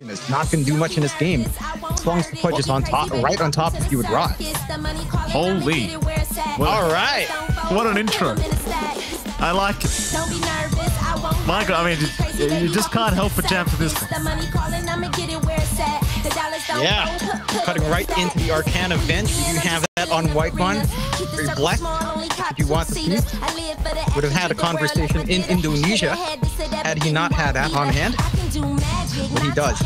It's not going to do much in this game as long as the Pudge is on top, right on top if you would rot. Holy. All right. What an intro. I like it. My God, I mean, you just can't help but jam to this one. Yeah. Cutting right into the Arcana Venge. We do have that on Whitemon. Very black. If you want to see, would have had a conversation in Indonesia had he not had that on hand. But he does.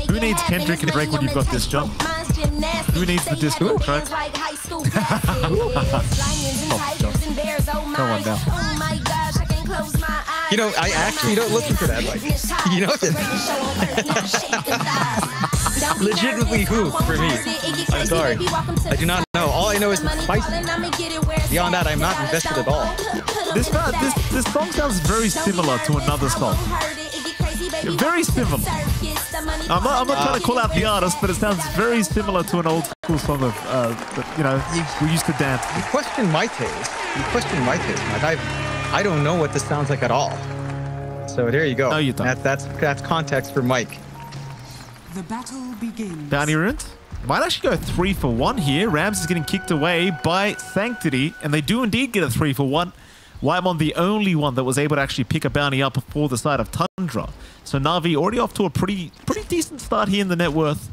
Who needs Kendrick and Drake when you've got this, John? Who needs the Discord track? Come on now. You know, I actually don't listen to that. Like, you know this. Legitimately who for me? I'm sorry. I do not know. All I know is it's spicy. Beyond that, I'm not invested at all. This song sounds very similar to another song. Very similar. I'm not trying to call out the artist, but it sounds very similar to an old school song of that, you know, we used to dance. You question my taste. You question my taste, Mike. I don't know what this sounds like at all. So there you go. No, you don't. That's context for Mike. The battle begins. Bounty runes might actually go 3 for 1 here. Rams is getting kicked away by Sanctity, and they do indeed get a 3 for 1. Whitemon, the only one that was able to actually pick a bounty up for the side of Tundra. So Na'Vi already off to a pretty decent start here in the net worth.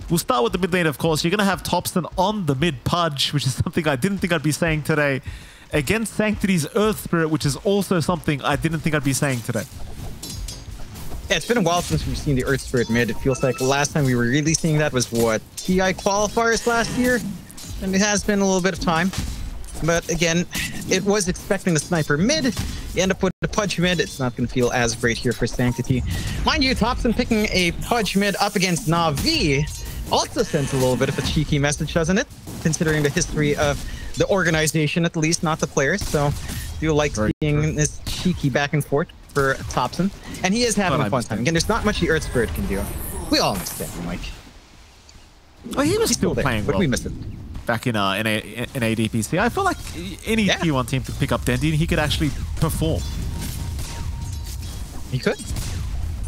We'll start with the mid lane, of course. You're going to have Topson on the mid Pudge, which is something I didn't think I'd be saying today. Against Sanctity's Earth Spirit, which is also something I didn't think I'd be saying today. Yeah, it's been a while since we've seen the Earth Spirit mid. It feels like the last time we were really seeing that was, what, TI qualifiers last year? And it has been a little bit of time. But again, it was expecting the sniper mid. You end up with the Pudge mid. It's not going to feel as great here for Sanctity. Mind you, Topson picking a Pudge mid up against Na'Vi also sends a little bit of a cheeky message, doesn't it? Considering the history of the organization, at least, not the players. So do like seeing this cheeky back and forth for Topson. And he is having a fun time. Again, there's not much the Earth Spirit can do. We all missed that, Mike. Oh, he was still playing well. But we missed it. Back in ADPC. I feel like any T1 team could pick up Dendy and he could actually perform. He could.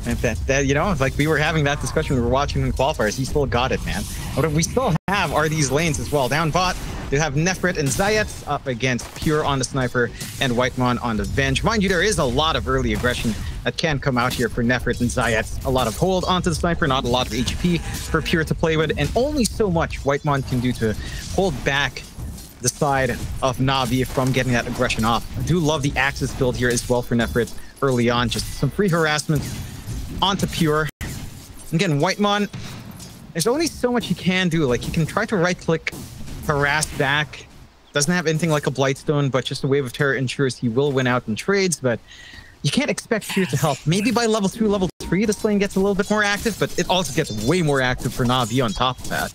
And that you know, like we were having that discussion, we were watching in qualifiers, he still got it, man. What we still have are these lanes as well. Down bot, they have Nefrit and Zayat up against Pure on the Sniper and Whitemon on the Venge. Mind you, there is a lot of early aggression that can come out here for Nefrit and Zayat. A lot of hold onto the Sniper, not a lot of HP for Pure to play with, and only so much Whitemon can do to hold back the side of Na'Vi from getting that aggression off. I do love the Axis build here as well for Nefrit early on. Just some free harassment onto Pure. Again, Whitemon, there's only so much he can do. Like, he can try to right-click, harass back. Doesn't have anything like a Blightstone, but just a Wave of Terror ensures he will win out in trades, but you can't expect Pure to help. Maybe by level 2, level 3, the lane gets a little bit more active, but it also gets way more active for Na'Vi on top of that.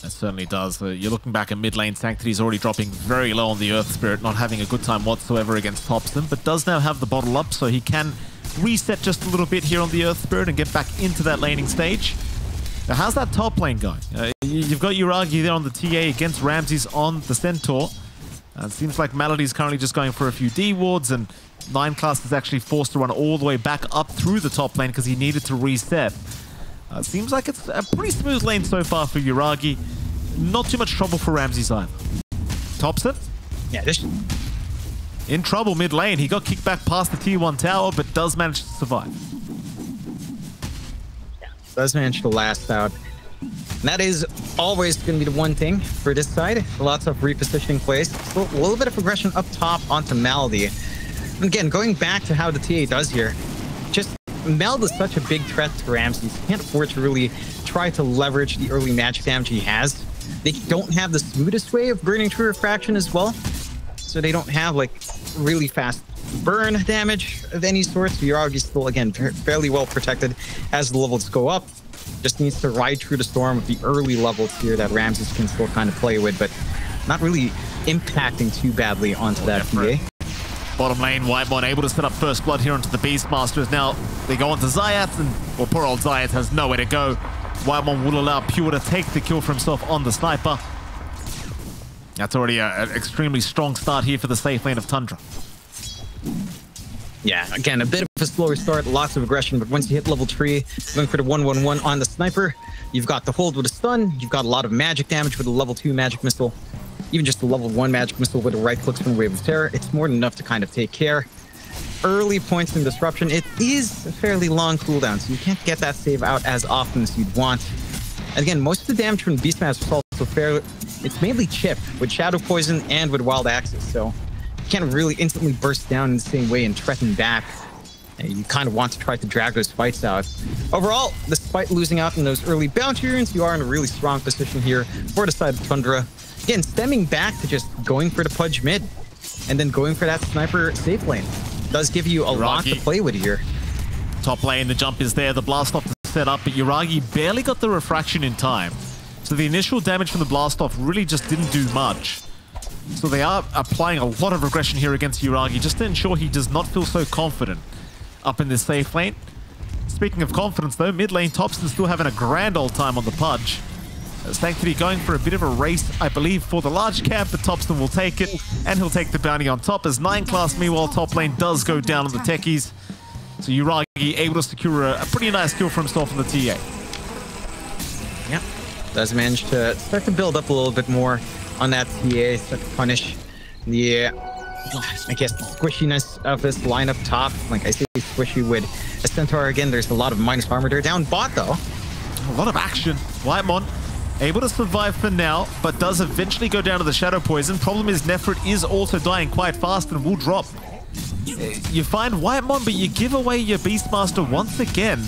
It certainly does. You're looking back at mid lane, Sanctity's already dropping very low on the Earth Spirit, not having a good time whatsoever against Topson, but does now have the bottle up, so he can reset just a little bit here on the Earth Spirit and get back into that laning stage. Now, how's that top lane going? You've got Uragi there on the TA against Ramses on the Centaur. It seems like Melody's currently just going for a few D wards, and 9 class is actually forced to run all the way back up through the top lane because he needed to reset. Seems like it's a pretty smooth lane so far for Uragi. Not too much trouble for Ramses either. Topson? Yeah, this in trouble mid lane. He got kicked back past the T1 tower, but does manage to survive. Yeah, does manage to last out. And that is always going to be the one thing for this side. Lots of repositioning plays. So a little bit of aggression up top onto Maldy. And again, going back to how the TA does here, just Meld is such a big threat to Ramses. He can't afford to really try to leverage the early magic damage he has. They don't have the smoothest way of burning through refraction as well. So they don't have like really fast burn damage of any sort. So Uragi is still, again, fairly well protected as the levels go up. Just needs to ride through the storm with the early levels here that Ramses can still kind of play with, but not really impacting too badly onto that TA. Bottom lane, Whitemon able to set up first blood here onto the Beastmasters. Now they go onto Zayat, and well, poor old Zayat has nowhere to go. Whitemon will allow Pure to take the kill for himself on the Sniper. That's already an extremely strong start here for the safe lane of Tundra. Yeah, again, a bit of a slower start, lots of aggression, but once you hit level 3, going for the 1-1-1 on the sniper, you've got the hold with a stun, you've got a lot of magic damage with a level 2 magic missile, even just a level 1 magic missile with a right clicks from Wave of Terror. It's more than enough to kind of take care. Early points in disruption, it is a fairly long cooldown, so you can't get that save out as often as you'd want. And again, most of the damage from Beastmaster is also fairly, it's mainly chip with Shadow Poison and with Wild Axis, so you can't really instantly burst down in the same way and threaten back. You kind of want to try to drag those fights out. Overall, despite losing out in those early bounty runes, you are in a really strong position here for the side of Tundra. Again, stemming back to just going for the Pudge mid and then going for that sniper safe lane. Does give you a lot to play with here. Top lane, the jump is there, the blast off is set up, but Yuragi barely got the refraction in time. So the initial damage from the blast off really just didn't do much. So they are applying a lot of aggression here against Yuragi just to ensure he does not feel so confident up in this safe lane. Speaking of confidence though, mid lane Topson still having a grand old time on the Pudge. Sanctity going for a bit of a race, I believe, for the large cap, but Topson will take it, and he'll take the bounty on top as 9 class, meanwhile, top lane does go down on the techies. So Yuragi able to secure a pretty nice kill for himself on the TA. Yeah, does manage to start to build up a little bit more on that TA, start to punish the, I guess, squishiness of this lineup top. Like I say, squishy with a Centaur again. There's a lot of minus armor there. Down bot, though. A lot of action. Whitemon able to survive for now, but does eventually go down to the Shadow Poison. Problem is, Nefrit is also dying quite fast and will drop. You find Whitemon, but you give away your Beastmaster once again,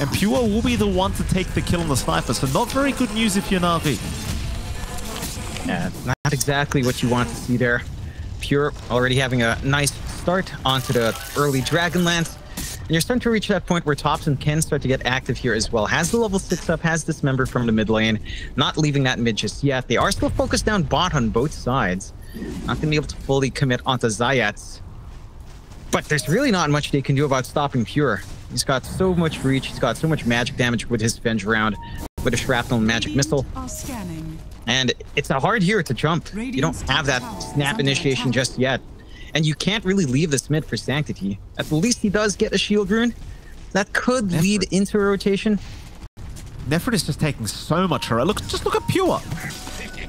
and Pure will be the one to take the kill on the sniper, so not very good news if you're Na'Vi. Yeah, not exactly what you want to see there. Pure already having a nice start onto the early Dragonlance. And you're starting to reach that point where Topson can start to get active here as well. Has the level 6 up, has Dismember from the mid lane. Not leaving that mid just yet. They are still focused down bot on both sides. Not going to be able to fully commit onto Zayats. But there's really not much they can do about stopping Pure. He's got so much reach. He's got so much magic damage with his Venge round, with a Shrapnel and Magic Missile. And it's a hard hero to jump. You don't have that snap initiation just yet. And you can't really leave this mid for Sanctity. At least he does get a shield rune. That could lead into a rotation. Nefrit is just taking so much hurry. Just look at Pure.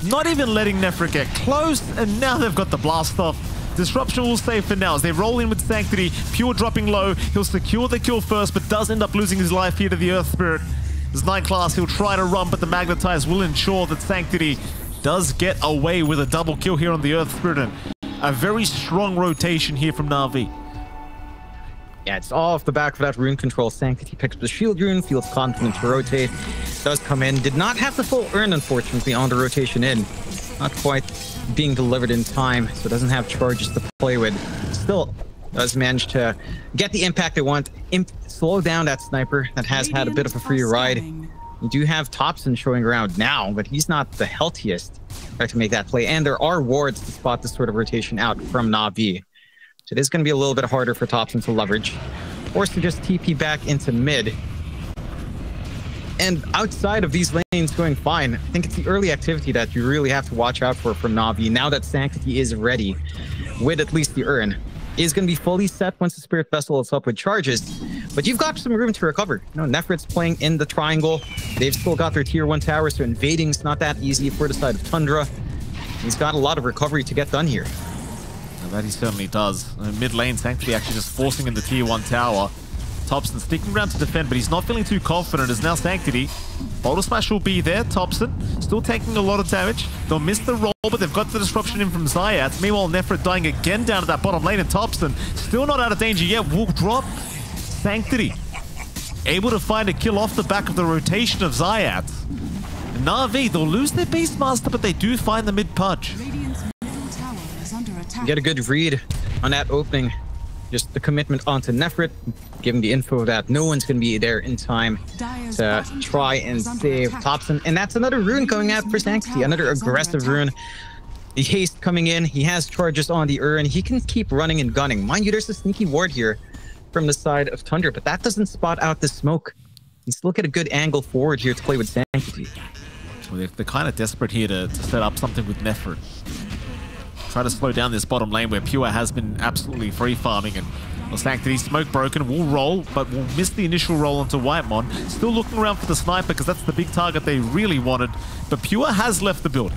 Not even letting Nefrit get close, and now they've got the blast off. Disruption will stay for now as they roll in with Sanctity. Pure dropping low. He'll secure the kill first, but does end up losing his life here to the Earth Spirit. As 9 class, he'll try to run, but the Magnetize will ensure that Sanctity does get away with a double kill here on the Earth Spirit. And a very strong rotation here from Na'Vi. Yeah, it's all off the back of that rune control. Sanctity picks up the shield rune, feels confident to rotate. Does come in. Did not have the full urn, unfortunately, on the rotation in. Not quite being delivered in time, so doesn't have charges to play with. Still does manage to get the impact they want. Slow down that sniper that has had a bit of a free ride. You do have Topson showing around now, but he's not the healthiest to make that play. And there are wards to spot this sort of rotation out from Na'Vi. So it is going to be a little bit harder for Topson to leverage. Forced to just TP back into mid. And outside of these lanes going fine, I think it's the early activity that you really have to watch out for from Na'Vi. Now that Sanctity is ready with at least the urn. Is going to be fully set once the Spirit Vessel is up with charges. But you've got some room to recover. You know, Nefrit's playing in the triangle. They've still got their tier 1 tower, so invading's not that easy for the side of Tundra. He's got a lot of recovery to get done here. Well, that he certainly does. Mid lane, Sanctity actually just forcing in the tier 1 tower. Topson sticking around to defend, but he's not feeling too confident as now Sanctity. Boulder Smash will be there. Topson still taking a lot of damage. They'll miss the roll, but they've got the disruption in from Zayats. Meanwhile, Nefrit dying again down to that bottom lane, and Topson still not out of danger yet. Will drop. Sanctity able to find a kill off the back of the rotation of Zayats. Na'Vi, they'll lose their Beastmaster, but they do find the mid-Pudge. Get a good read on that opening. Just the commitment onto Nefrit, giving the info that no one's going to be there in time to try and save Topson. And that's another rune going out for Sanctity, another aggressive rune. The haste coming in, he has charges on the urn, he can keep running and gunning. Mind you, there's a sneaky ward here from the side of Tundra, but that doesn't spot out the smoke. You still get a good angle forward here to play with Sanctity. Well, they're kind of desperate here to set up something with Nefrit. Try to slow down this bottom lane where Pure has been absolutely free farming, and Well, Sanctity, smoke broken, will roll, but will miss the initial roll onto Whitemon. Still looking around for the sniper because that's the big target they really wanted. But Pure has left the building.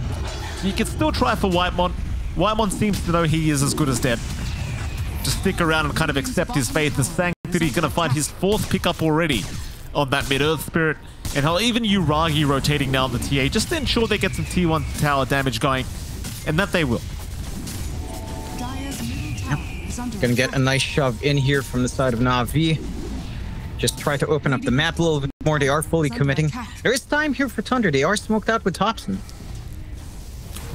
So you can still try for Whitemon. Whitemon seems to know he is as good as dead. Just stick around and kind of accept his fate. The Sanctity going to find his 4th pickup already on that mid-earth spirit. And he'll even Uragi rotating now on the TA just to ensure they get some T1 tower damage going. And that they will. Gonna get a nice shove in here from the side of Na'Vi. Just try to open up the map a little bit more. They are fully committing. There is time here for Tundra. They are smoked out with Thompson.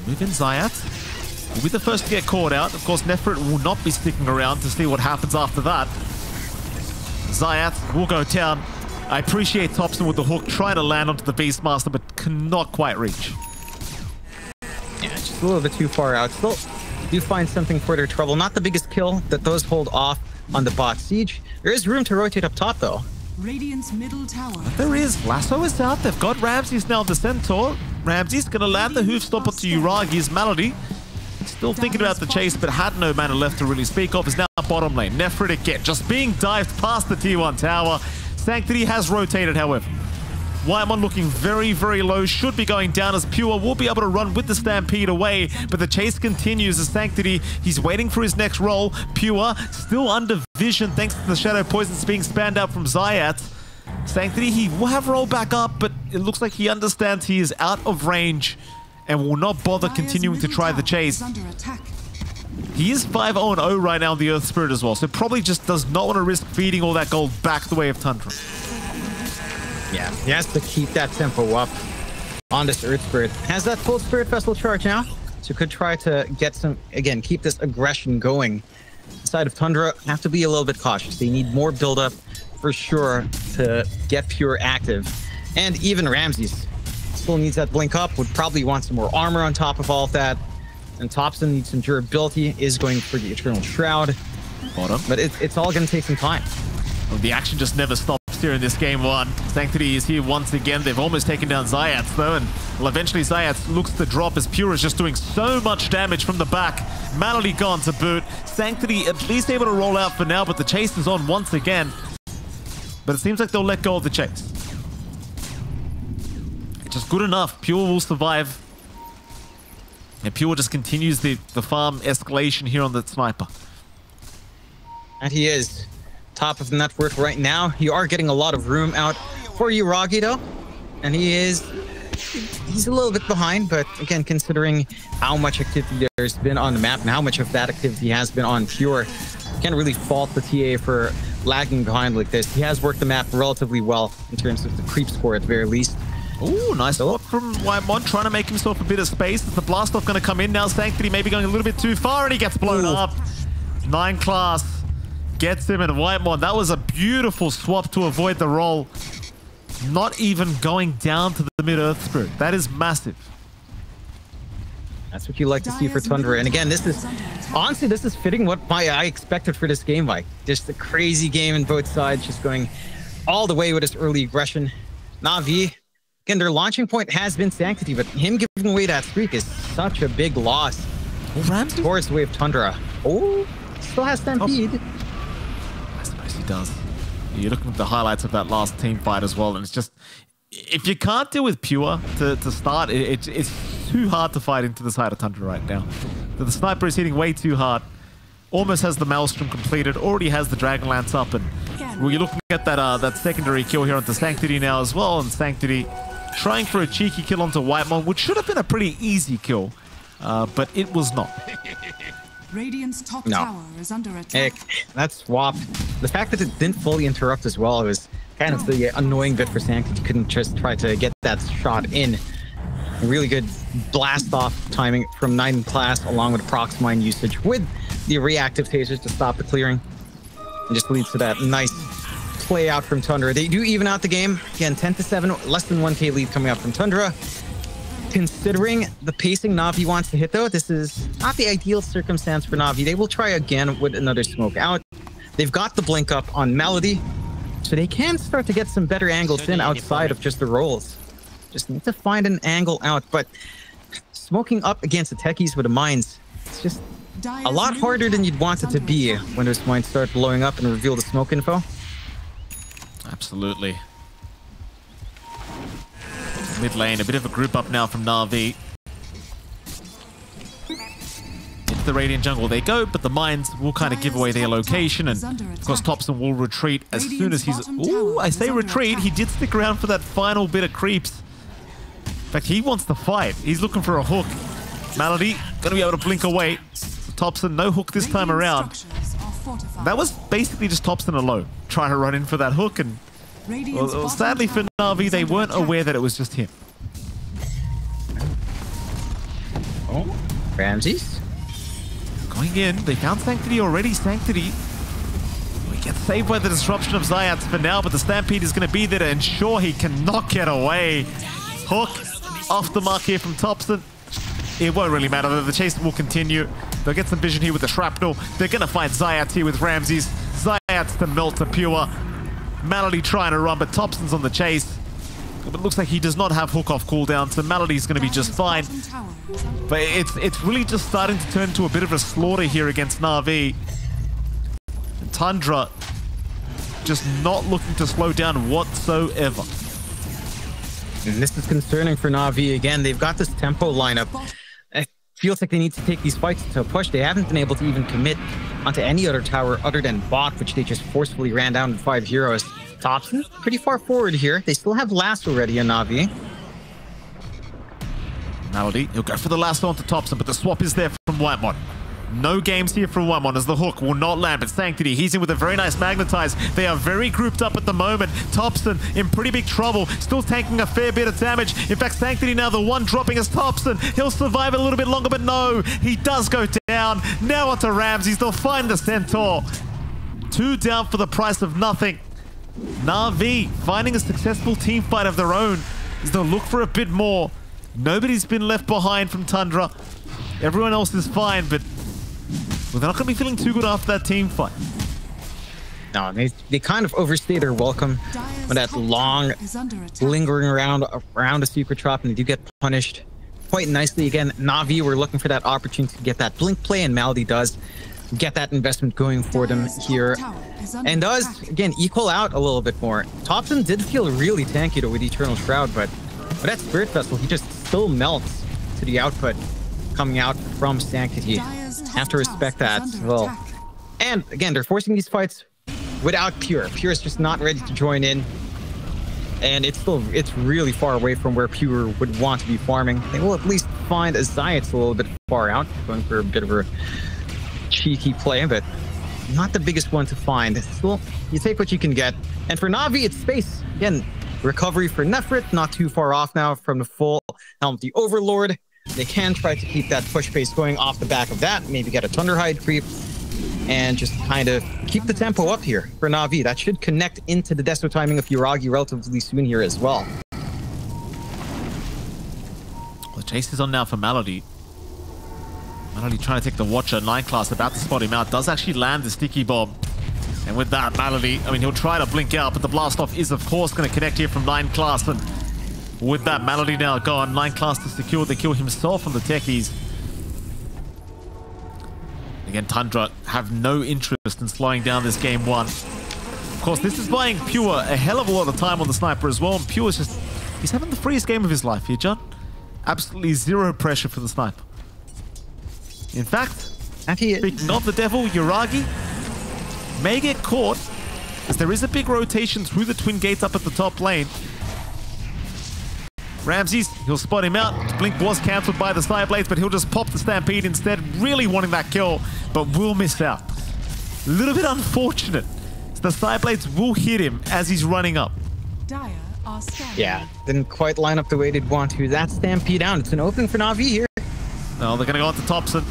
Move in Zayat. Will be the first to get caught out. Of course, Nefrit will not be sticking around to see what happens after that. Zayat will go down. I appreciate Thompson with the hook, trying to land onto the Beastmaster, but cannot quite reach. Yeah, just a little bit too far out. Still do find something for their trouble. Not the biggest kill that does hold off on the bot siege. There is room to rotate up top, though. Radiant's middle tower. But there is. Lasso is out. They've got Ramses now, the Centaur. Ramses going to land the hoof stop onto Uragi's Malady. Still thinking about the chase, but had no mana left to really speak of. Is now bottom lane. Nefrit again, just being dived past the T1 tower. Sanctity has rotated, however. Whitemon looking very, very low. Should be going down as Pure will be able to run with the Stampede away. But the chase continues as Sanctity, he's waiting for his next roll. Pure still under vision thanks to the Shadow Poisons being spammed out from Zayat. Sanctity, he will have roll back up, but it looks like he understands he is out of range and will not bother continuing to try the chase. He is 5-0-0 right now in the Earth Spirit as well, so probably just does not want to risk feeding all that gold back the way of Tundra. Yeah, he has to keep that tempo up on this Earth Spirit. Has that full Spirit Vessel charge now, so could try to get some, again, keep this aggression going. The side of Tundra have to be a little bit cautious. They need more build-up for sure to get Pure active. And even Ramses still needs that blink up, would probably want some more armor on top of all of that. And Thompson needs some durability, is going for the Eternal Shroud. Bottom. But it's all going to take some time. Well, the action just never stops here in this game one. Sanctity is here once again. They've almost taken down Zayat though, and well, eventually Zayat looks to drop as Pure is just doing so much damage from the back. Malady gone to boot. Sanctity at least able to roll out for now, but the chase is on once again. But it seems like they'll let go of the chase. It's just good enough. Pure will survive. And Pure just continues the farm escalation here on the sniper. And he is top of the network right now. You are getting a lot of room out for Uragi though. And he's a little bit behind, but again, considering how much activity there's been on the map and how much of that activity has been on Pure, can't really fault the TA for lagging behind like this. He has worked the map relatively well in terms of the creep score at the very least. Ooh, nice block from Whitemon, trying to make himself a bit of space. Is the blast off going to come in now? Sanctity maybe going a little bit too far, and he gets blown up. 9 class gets him, and Whitemon, that was a beautiful swap to avoid the roll. Not even going down to the mid-earth spirit. That is massive. That's what you like to see for Tundra. And again, this is honestly, this is fitting what I expected for this game. Like just a crazy game in both sides, just going all the way with his early aggression. Na'Vi, again, their launching point has been Sanctity, but him giving away that streak is such a big loss towards the way of Tundra. Oh, still has Stampede. I suppose he does. You're looking at the highlights of that last team fight as well, and it's just, if you can't deal with Pure to start, it's too hard to fight into the side of Tundra right now. The sniper is hitting way too hard. Almost has the Maelstrom completed, already has the Dragonlance up, and well, you're looking at that secondary kill here onto Sanctity now as well, and Sanctity trying for a cheeky kill onto Whitemon, which should have been a pretty easy kill, but it was not. Radiant's top tower is under attack. That swap, the fact that it didn't fully interrupt as well was kind of the annoying bit for Sanctity. Couldn't just try to get that shot in. A really good blast off timing from 9 class along with Proxmine usage with the reactive tasers to stop the clearing. And just leads to that nice play out from Tundra. They do even out the game. Again, 10-7, less than 1k lead coming up from Tundra. Considering the pacing Na'Vi wants to hit though, this is not the ideal circumstance for Na'Vi. They will try again with another smoke out. They've got the blink up on Malady, so they can start to get some better angles in outside of just the rolls. Just need to find an angle out, but smoking up against the techies with the mines, it's just a lot harder than you'd want it to be when those mines start blowing up and reveal the smoke info. Absolutely. Mid lane, a bit of a group up now from Na'Vi. Into the Radiant jungle they go, but the mines will kind of give away their location, and of course Thompson will retreat as soon as he's... Ooh, I say retreat, he did stick around for that final bit of creeps. In fact, he wants to fight. He's looking for a hook. Malady, gonna be able to blink away. So Thompson, no hook this time around. That was basically just Thompson alone, trying to run in for that hook, and well, sadly for Na'Vi, they weren't aware that it was just him. Oh, Ramses going in. They found Sanctity already. Sanctity, we get saved by the disruption of Zayats for now, but the Stampede is going to be there to ensure he cannot get away. Hook off the mark here from Thompson. It won't really matter. The chase will continue. They'll get some vision here with the shrapnel. They're going to find Zayats here with Ramses. Zayats to melt to pure. Malady trying to run, but Thompson's on the chase. But it looks like he does not have hook off cooldown, so Malady's going to be just fine. But it's really just starting to turn into a bit of a slaughter here against Na'Vi. And Tundra just not looking to slow down whatsoever. And this is concerning for Na'Vi again. They've got this tempo lineup. It feels like they need to take these fights to a push. They haven't been able to even commit onto any other tower other than bot, which they just forcefully ran down with 5 heroes. Thompson, pretty far forward here. They still have lasso ready on Na'Vi. Malady, he'll go for the lasso onto Thompson, but the swap is there from Whitemon. No games here from Whitemon as the hook will not land, but Sanctity, he's in with a very nice magnetize. They are very grouped up at the moment. Thompson in pretty big trouble, still taking a fair bit of damage. In fact, Sanctity now the one dropping as Thompson. He'll survive a little bit longer, but no, he does go down. Now onto Ramses, they'll find the Centaur. 2 down for the price of nothing. Na'Vi finding a successful team fight of their own as they'll look for a bit more. Nobody's been left behind from Tundra. Everyone else is fine, but well, they're not going to be feeling too good after that team fight. No, they kind of overstay their welcome with that long lingering around a secret trap, and they do get punished quite nicely. Again, Na'Vi were looking for that opportunity to get that blink play, and Malady does get that investment going for them here, and does, again, equal out a little bit more. Thompson did feel really tanky though with Eternal Shroud, but with that Spirit Vessel, he just still melts to the output coming out from Sanctity. Have to respect that. Well, and again, they're forcing these fights without Pure. Pure is just not ready to join in, and it's really far away from where Pure would want to be farming. They will at least find a Zayats a little bit far out, going for a bit of a cheeky play, but not the biggest one to find. Still, you take what you can get. And for Na'Vi, it's space. Again, recovery for Nefrit, not too far off now from the full Helm of the Overlord. They can try to keep that push pace going off the back of that, maybe get a Thunderhide creep, and just kind of keep the tempo up here for Na'Vi. That should connect into the Deso timing of Yuragi relatively soon here as well. The chase is on now for Malady. Malady trying to take the Watcher. 9 class about to spot him out. Does actually land the sticky bomb. And with that, Malady, I mean, he'll try to blink out, but the blast off is, of course, going to connect here from 9 class. And with that, Malady now gone. 9 class to secure the kill himself on the techies. Again, Tundra have no interest in slowing down this game 1. Of course, this is buying Pure a hell of a lot of time on the sniper as well. And Pure's just, he's having the freest game of his life here, John. Absolutely zero pressure for the sniper. In fact, speaking of the devil, Yuragi may get caught as there is a big rotation through the twin gates up at the top lane. Ramses, he'll spot him out. His blink was cancelled by the Cyblades, but he'll just pop the Stampede instead, really wanting that kill, but will miss out. A little bit unfortunate. So the Cyblades will hit him as he's running up. Yeah, didn't quite line up the way they'd want to. That Stampede down. It's an opening for Na'Vi here. No, they're going to go on to Thompson.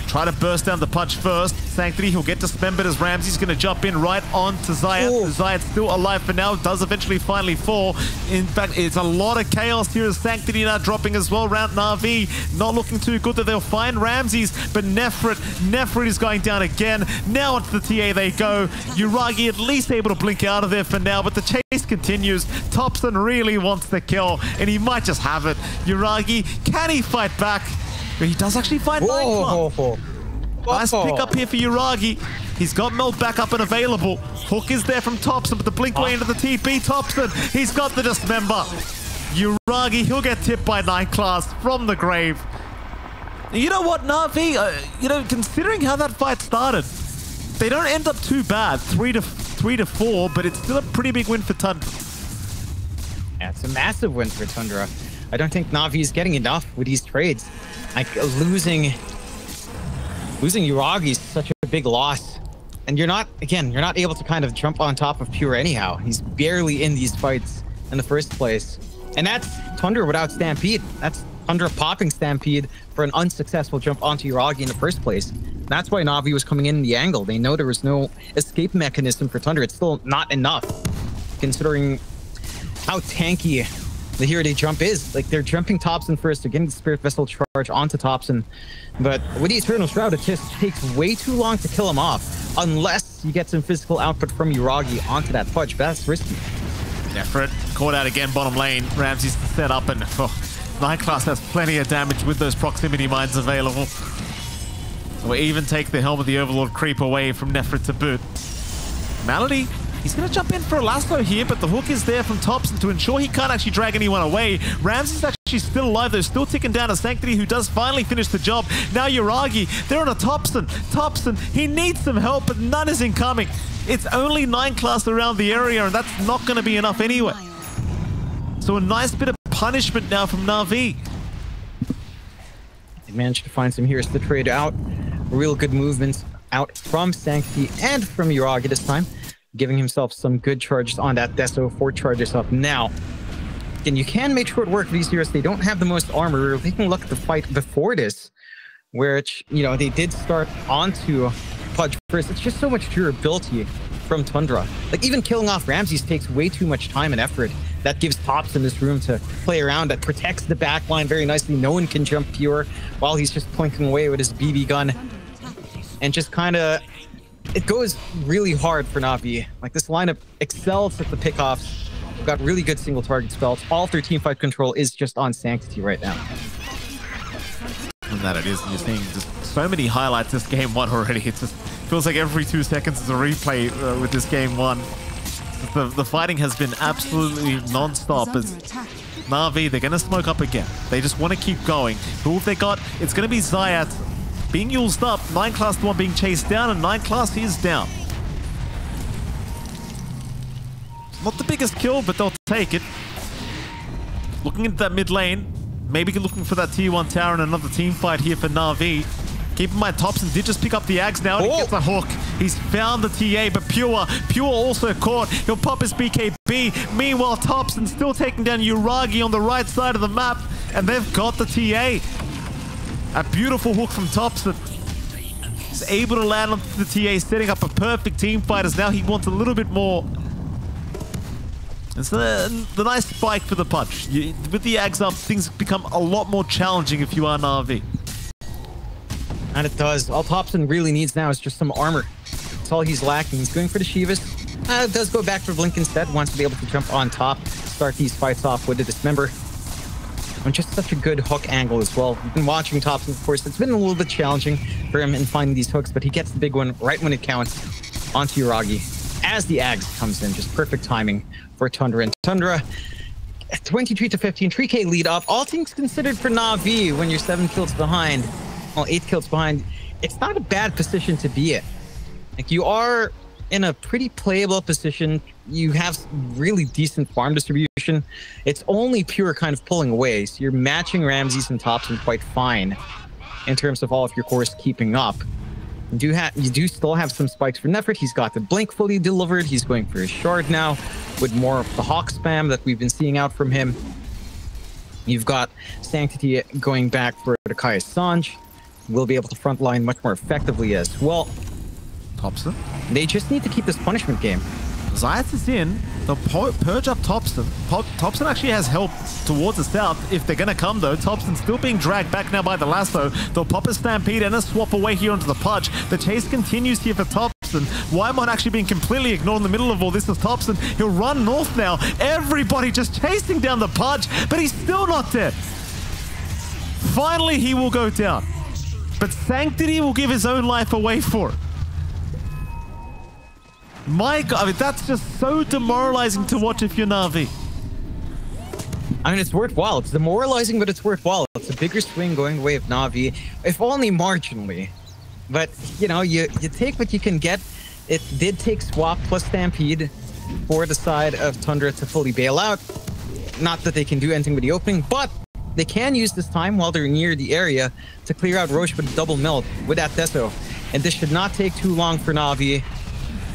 Try to burst down the punch first. Sanctity, he'll get dismembered as Ramsey's going to jump in right on to Zayat. Zayat's still alive for now. Does eventually finally fall. In fact, it's a lot of chaos here as Sanctity now dropping as well. Round Na'Vi not looking too good that they'll find Ramses, but Nefrit is going down again. Now onto the TA they go. Yuragi at least able to blink out of there for now, but the chase continues. Thompson really wants the kill, and he might just have it. Yuragi, can he fight back? But he does actually find Minecraft. Nice pick up here for Yuragi. He's got Melt back up and available. Hook is there from Thompson, but the blink way into the TP. Thompson, he's got the dismember. Yuragi, he'll get tipped by 9 class from the grave. You know what, Na'Vi? Considering how that fight started, they don't end up too bad. 3 to 4, but it's still a pretty big win for Tundra. Yeah, it's a massive win for Tundra. I don't think Na'Vi is getting enough with these trades. Like losing Yuragi is such a big loss. And you're not able to kind of jump on top of Pure anyhow. He's barely in these fights in the first place. And that's Tundra without Stampede. That's Tundra popping Stampede for an unsuccessful jump onto Yuragi in the first place. That's why Na'Vi was coming in the angle. They know there was no escape mechanism for Tundra. It's still not enough, considering how tanky the Hero Day jump is. Like, they're jumping Thompson first, they're getting the Spirit Vessel charge onto Thompson. But with the Eternal Shroud, it just takes way too long to kill him off, unless you get some physical output from Yuragi onto that Pudge. That's risky. Nefrit caught out again bottom lane. Ramsey's set up, and 9 class has plenty of damage with those proximity mines available. We'll even take the Helm of the Overlord creep away from Nefrit to boot. Malady, he's going to jump in for a lasso here, but the hook is there from Thompson to ensure he can't actually drag anyone away. Ramsey's actually still alive, though, still ticking down a Sanctity, who does finally finish the job. Now Yuragi, they're on a Thompson. Thompson, he needs some help, but none is incoming. It's only 9 class around the area, and that's not going to be enough anyway. So a nice bit of punishment now from Na'Vi. They managed to find some heroes to trade out. Real good movements out from Sanctity and from Yuragi this time, giving himself some good charges on that Deso. 4 charges up now. And you can make short work of these heroes. They don't have the most armor. They can look at the fight before this, where they did start onto Pudge first. It's just so much durability from Tundra. Like, even killing off Ramses takes way too much time and effort. That gives Thompson this room to play around. That protects the backline very nicely. No one can jump Pure while he's just plinking away with his BB gun. And just kind of, it goes really hard for Na'Vi. Like, this lineup excels at the pickoffs. We've got really good single target spells. All 13 fight control is just on Sanctity right now. And that it is. You're seeing just so many highlights this game 1 already. It just feels like every 2 seconds is a replay with this game 1. The fighting has been absolutely non-stop. As Na'Vi, they're going to smoke up again. They just want to keep going. Who have they got? It's going to be Zayat being used up. 9 class the one being chased down, and 9 class is down. Not the biggest kill, but they'll take it. Looking into that mid lane. Maybe looking for that tier 1 tower and another team fight here for Na'Vi. Keep in mind, Thompson did just pick up the Ags now, and he gets a hook. He's found the TA, but Pure also caught. He'll pop his BKB. Meanwhile, Thompson still taking down Yuragi on the right side of the map, and they've got the TA. A beautiful hook from Thompson. He's able to land on the TA, setting up a perfect team fight, as now he wants a little bit more. It's the nice spike for the punch. With the Ags up, things become a lot more challenging if you are Na'Vi. And it does. All Thompson really needs now is just some armor. That's all he's lacking. He's going for the Shivas. It does go back for Blink instead. Wants to be able to jump on top, start these fights off with the Dismember. And just such a good hook angle as well. We've been watching Thompson, of course. It's been a little bit challenging for him in finding these hooks, but he gets the big one right when it counts onto Yuragi as the Ags comes in. Just perfect timing for Tundra. And Tundra, 23 to 15, 3K lead up. All things considered for Na'Vi when you're 7 kills behind. Well, 8 kills behind. It's not a bad position to be in. Like, you are in a pretty playable position. You have really decent farm distribution. It's only Pure kind of pulling away. So you're matching Ramses and Thompson quite fine in terms of all of your cores keeping up. You do still have some spikes for Nefrit. He's got the Blink fully delivered. He's going for his shard now with more of the Hawk spam that we've been seeing out from him. You've got Sanctity going back for the Kai Sanj. Will be able to frontline much more effectively as well. Thompson? They just need to keep this punishment game. Zayat is in. They'll purge up Thompson. Thompson actually has help towards the south if they're going to come, though. Thompson still being dragged back now by the lasso. They'll pop a Stampede and a swap away here onto the Pudge. The chase continues here for Thompson. Wymon actually being completely ignored in the middle of all this is Thompson. He'll run north now. Everybody just chasing down the Pudge, but he's still not dead. Finally, he will go down. But Sanctity will give his own life away for it. My God, I mean, that's just so demoralizing to watch if you're Na'Vi. I mean, it's worthwhile. It's demoralizing, but it's worthwhile. It's a bigger swing going the way of Na'Vi, if only marginally. But, you know, you take what you can get. It did take Swap plus Stampede for the side of Tundra to fully bail out. Not that they can do anything with the opening, but they can use this time while they're near the area to clear out Roche with a double melt with that Deso. And this should not take too long for Na'Vi.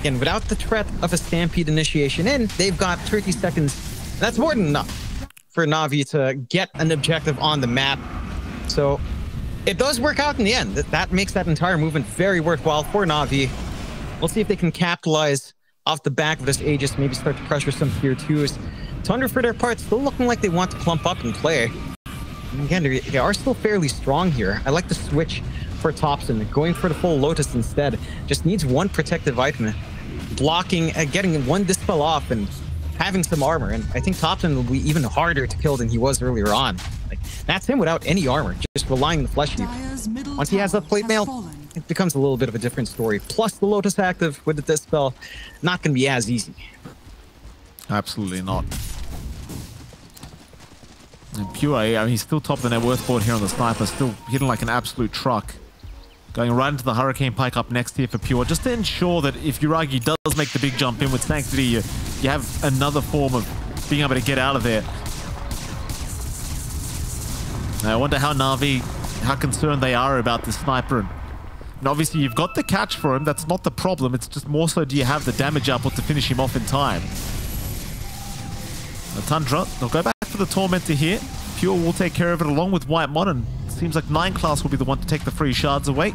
Again, without the threat of a Stampede initiation in, they've got 30 seconds. That's more than enough for Na'Vi to get an objective on the map. So it does work out in the end. That makes that entire movement very worthwhile for Na'Vi. We'll see if they can capitalize off the back of this Aegis, maybe start to pressure some tier 2s. Tundra, for their part, still looking like they want to clump up and play. And again, they are still fairly strong here. I like the switch for Topson, going for the full Lotus instead. Just needs one protective item, blocking, getting one Dispel off, and having some armor. And I think Topson will be even harder to kill than he was earlier on. Like, that's him without any armor, just relying on the Flesh Heap. Once he has that plate mail, it becomes a little bit of a different story. Plus the Lotus active with the Dispel, not going to be as easy. Absolutely not. And Pure, I mean, he's still top of the net worth board here on the Sniper, still hitting like an absolute truck. Going right into the Hurricane Pike up next here for Pure, just to ensure that if Yuragi does make the big jump in with Sanctity, you have another form of being able to get out of there. Now, I wonder how Na'Vi, how concerned they are about this Sniper. And obviously, you've got the catch for him. That's not the problem. It's just more so, do you have the damage output to finish him off in time? The Tundra, they'll go back for the Tormentor here. Pure will take care of it along with White Mon, and seems like 9 class will be the one to take the free shards away.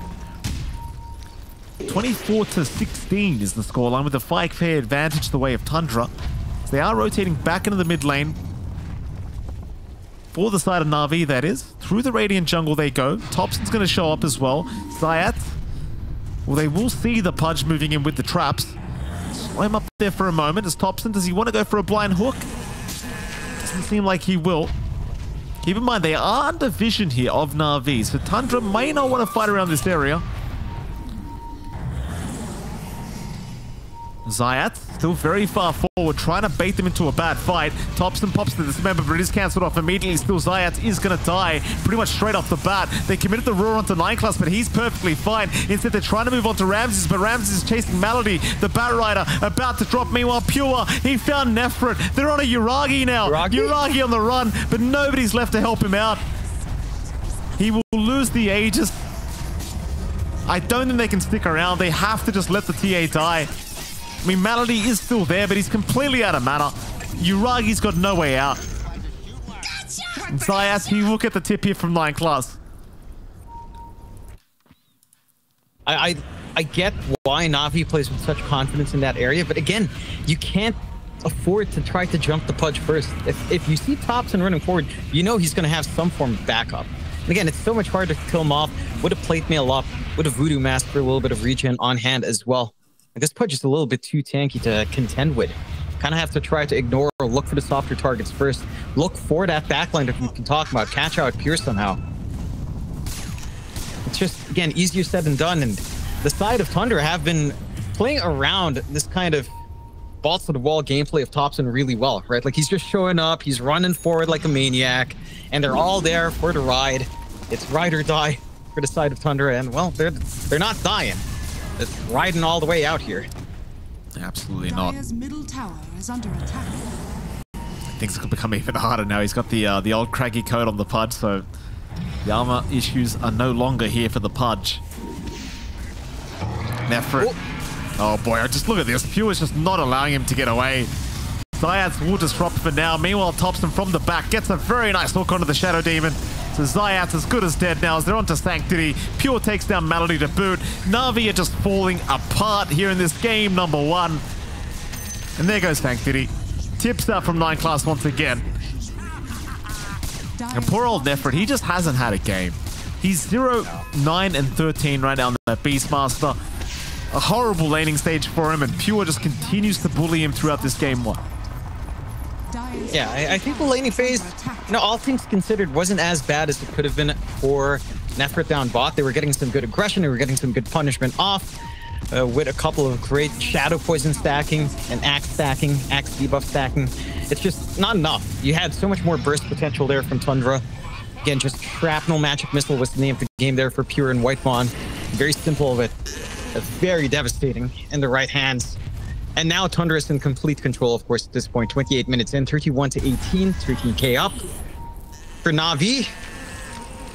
24-16 is the scoreline, with a 5k advantage the way of Tundra. So they are rotating back into the mid lane. For the side of Na'Vi, that is. Through the Radiant jungle they go. Topson's going to show up as well. Zayat, well, they will see the Pudge moving in with the traps. Slow him up there for a moment. As Topson, does he want to go for a blind hook? Doesn't seem like he will. Keep in mind, they are under vision here of Na'Vi, so Tundra may not want to fight around this area. Zayat, still very far forward, trying to bait them into a bad fight. Topson pops the Dismember, but it is cancelled off immediately. Still, Zayat is going to die pretty much straight off the bat. They committed the roar onto 9 class, but he's perfectly fine. Instead, they're trying to move on to Ramses, but Ramses is chasing Malady, the Bat Rider, about to drop. Meanwhile, Pure, he found Nefrit. They're on a Yuragi now. Yuragi on the run, but nobody's left to help him out. He will lose the Aegis. I don't think they can stick around. They have to just let the TA die. I mean, Malady is still there, but he's completely out of mana. Yuragi's got no way out. Zayat, he will get the tip here from 9 class. I get why Na'Vi plays with such confidence in that area, but again, you can't afford to try to jump the Pudge first. If you see Topson running forward, you know he's going to have some form of backup. And again, it's so much harder to kill him off with a plate mail up, with a Voodoo Mask for a little bit of regen on hand as well. This Pudge is a little bit too tanky to contend with. Kind of have to try to ignore or look for the softer targets first. Look for that backline that we can talk about. Catch out Pure somehow. It's just, again, easier said than done. And the side of Tundra have been playing around this kind of balls to the wall gameplay of Topson really well, right? Like, he's just showing up, he's running forward like a maniac, and they're all there for the ride. It's ride or die for the side of Tundra, and well, they're not dying. It's riding all the way out here. Absolutely not. Middle tower is under attack. Things could become even harder now. He's got the old craggy coat on the Pudge, so the armor issues are no longer here for the Pudge. Nefrit. Oh boy, just look at this. Pure is just not allowing him to get away. Zayat's will disrupt for now. Meanwhile, Topson from the back gets a very nice hook onto the Shadow Demon. So Zayat's as good as dead now as they're onto Sanctity. Pure takes down Malady to boot. Na'Vi are just falling apart here in this game number 1. And there goes Sanctity. Tips out from 9 class once again. And poor old Nefrit, he just hasn't had a game. He's 0, 9, and 13 right now on that Beastmaster. A horrible laning stage for him, and Pure just continues to bully him throughout this game 1. Yeah, I think the laning phase, all things considered, wasn't as bad as it could have been for Nefrit down bot. They were getting some good aggression, they were getting some good punishment off with a couple of great Shadow Poison stacking and Axe debuff stacking. It's just not enough. You had so much more burst potential there from Tundra. Again, just Shrapnel Magic Missile was the name of the game there for Pure and Whitemon. Very simple, but very devastating in the right hands. And now Tundra is in complete control, of course, at this point. 28 minutes in, 31 to 18, 13k up. For Na'Vi,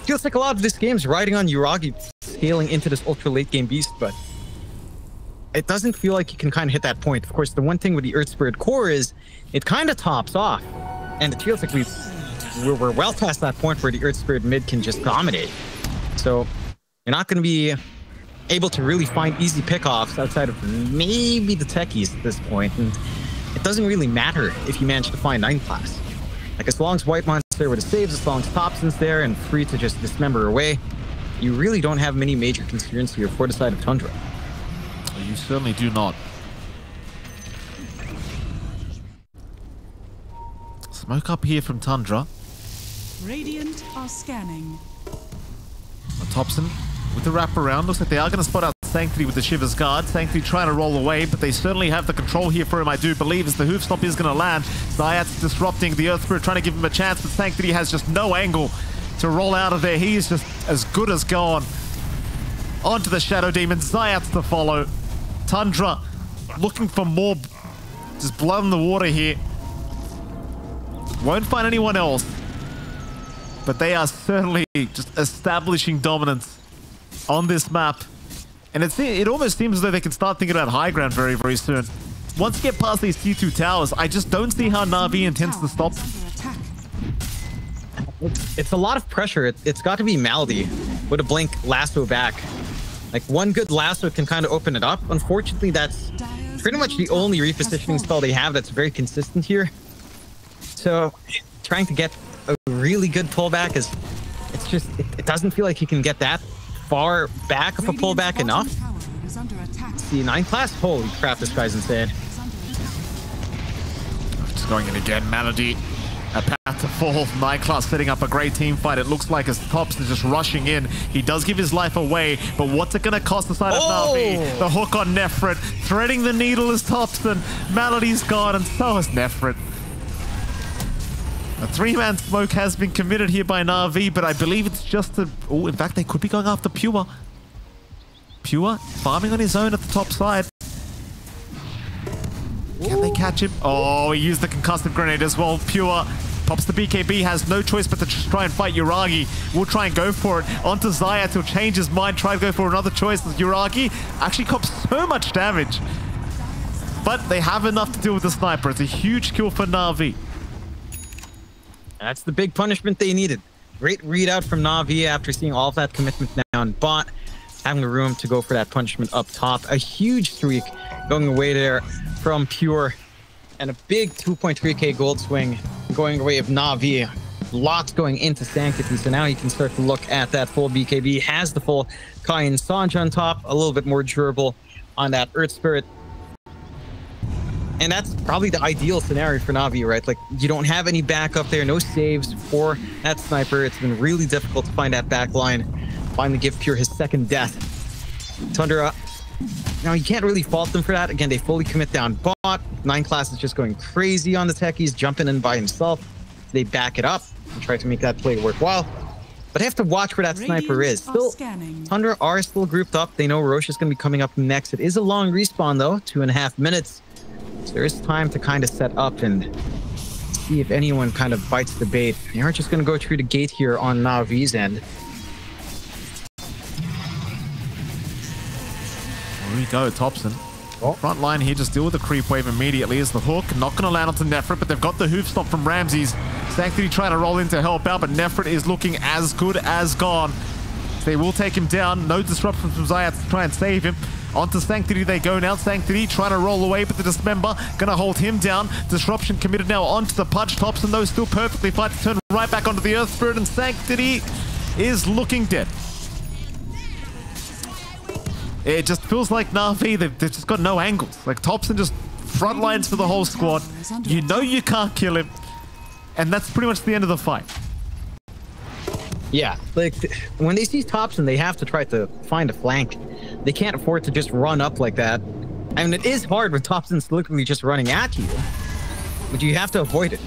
feels like a lot of this game is riding on Yuragi scaling into this ultra late game beast, but it doesn't feel like you can kind of hit that point. Of course, the one thing with the Earth Spirit core is it kind of tops off, and it feels like we're well past that point where the Earth Spirit mid can just dominate. So you're not going to be able to really find easy pickoffs outside of maybe the techies at this point, and it doesn't really matter if you manage to find 9 class. Like, as long as Whitemon's there with the saves, as long as Thompson's there and free to just dismember away, you really don't have many major concerns here for the side of Tundra. You certainly do not. Smoke up here from Tundra. Radiant are scanning. Thompson with the wraparound. Looks like they are going to spot out Sanctity with the Shiver's Guard. Sanctity trying to roll away, but they certainly have the control here for him, I do believe, as the hoof stop is going to land. Zayat's disrupting the Earth Spirit, trying to give him a chance, but Sanctity has just no angle to roll out of there. He is just as good as gone. Onto the Shadow Demon. Zayat's to follow. Tundra looking for more just blood in the water here. Won't find anyone else, but they are certainly just establishing dominance on this map. And it almost seems as though they can start thinking about high ground very, very soon. Once you get past these T2 towers, I just don't see how Na'Vi intends to stop. It's a lot of pressure. It's got to be Maldi with a blink lasso back. Like, one good lasso can kind of open it up. Unfortunately, that's pretty much the only repositioning spell they have that's very consistent here. So trying to get a really good pullback is, it's just, it doesn't feel like you can get that far back of a pullback enough. See, 9 class, holy crap, this guy's insane. Just going in again, Melody. A path to fall. 9 class setting up a great team fight. It looks like as Tops is just rushing in. He does give his life away, but what's it going to cost the side of Na'Vi? The hook on Nefrit. Threading the needle is Thompson. Melody's gone, and so is Nefrit. A 3-man smoke has been committed here by Na'Vi, but I believe it's just a... Oh, in fact, they could be going after Pure. Pure farming on his own at the top side. Can they catch him? Oh, he used the concussive grenade as well. Pure pops the BKB, has no choice but to just try and fight Yuragi. We'll try and go for it. Onto Zayat, he'll change his mind, try to go for another choice. Yuragi actually cops so much damage. But they have enough to deal with the sniper. It's a huge kill for Na'Vi. That's the big punishment they needed. Great readout from Na'Vi after seeing all of that commitment down bot. Having the room to go for that punishment up top. A huge streak going away there from Pure. And a big 2.3k gold swing going away of Na'Vi. Lots going into Sanctity, so now he can start to look at that full BKB. Has the full Kain Sanj on top, a little bit more durable on that Earth Spirit. And that's probably the ideal scenario for Na'Vi, right? Like, you don't have any backup there, no saves for that sniper. It's been really difficult to find that back line. Finally give Pure his second death. Tundra, now you can't really fault them for that. Again, they fully commit down bot. 9 class is just going crazy on the techies, jumping in by himself. They back it up and try to make that play worthwhile. But they have to watch where that sniper is. Still, Tundra are still grouped up. They know Roche is going to be coming up next. It is a long respawn, though, 2.5 minutes. So there is time to kind of set up and see if anyone kind of bites the bait. They aren't just going to go through the gate here on Na'Vi's end. Here we go, Thompson. Front line here, just deal with the creep wave immediately as the hook. Not going to land onto Nefrit, but they've got the hoof stop from Ramses. Sanctity trying to roll in to help out, but Nefrit is looking as good as gone. They will take him down. No disruption from Zayat to try and save him. Onto Sanctity they go now. Sanctity trying to roll away, but the Dismember going to hold him down. Disruption committed now onto the Pudge. Thompson, though, still perfectly fine to turn right back onto the Earth Spirit, and Sanctity is looking dead. It just feels like Na'Vi, they've just got no angles. Like, Thompson just front lines for the whole squad. You know you can't kill him. And that's pretty much the end of the fight. Yeah, like when they see Topson, they have to try to find a flank. They can't afford to just run up like that. I mean, it is hard when Topson's literally just running at you, but you have to avoid it.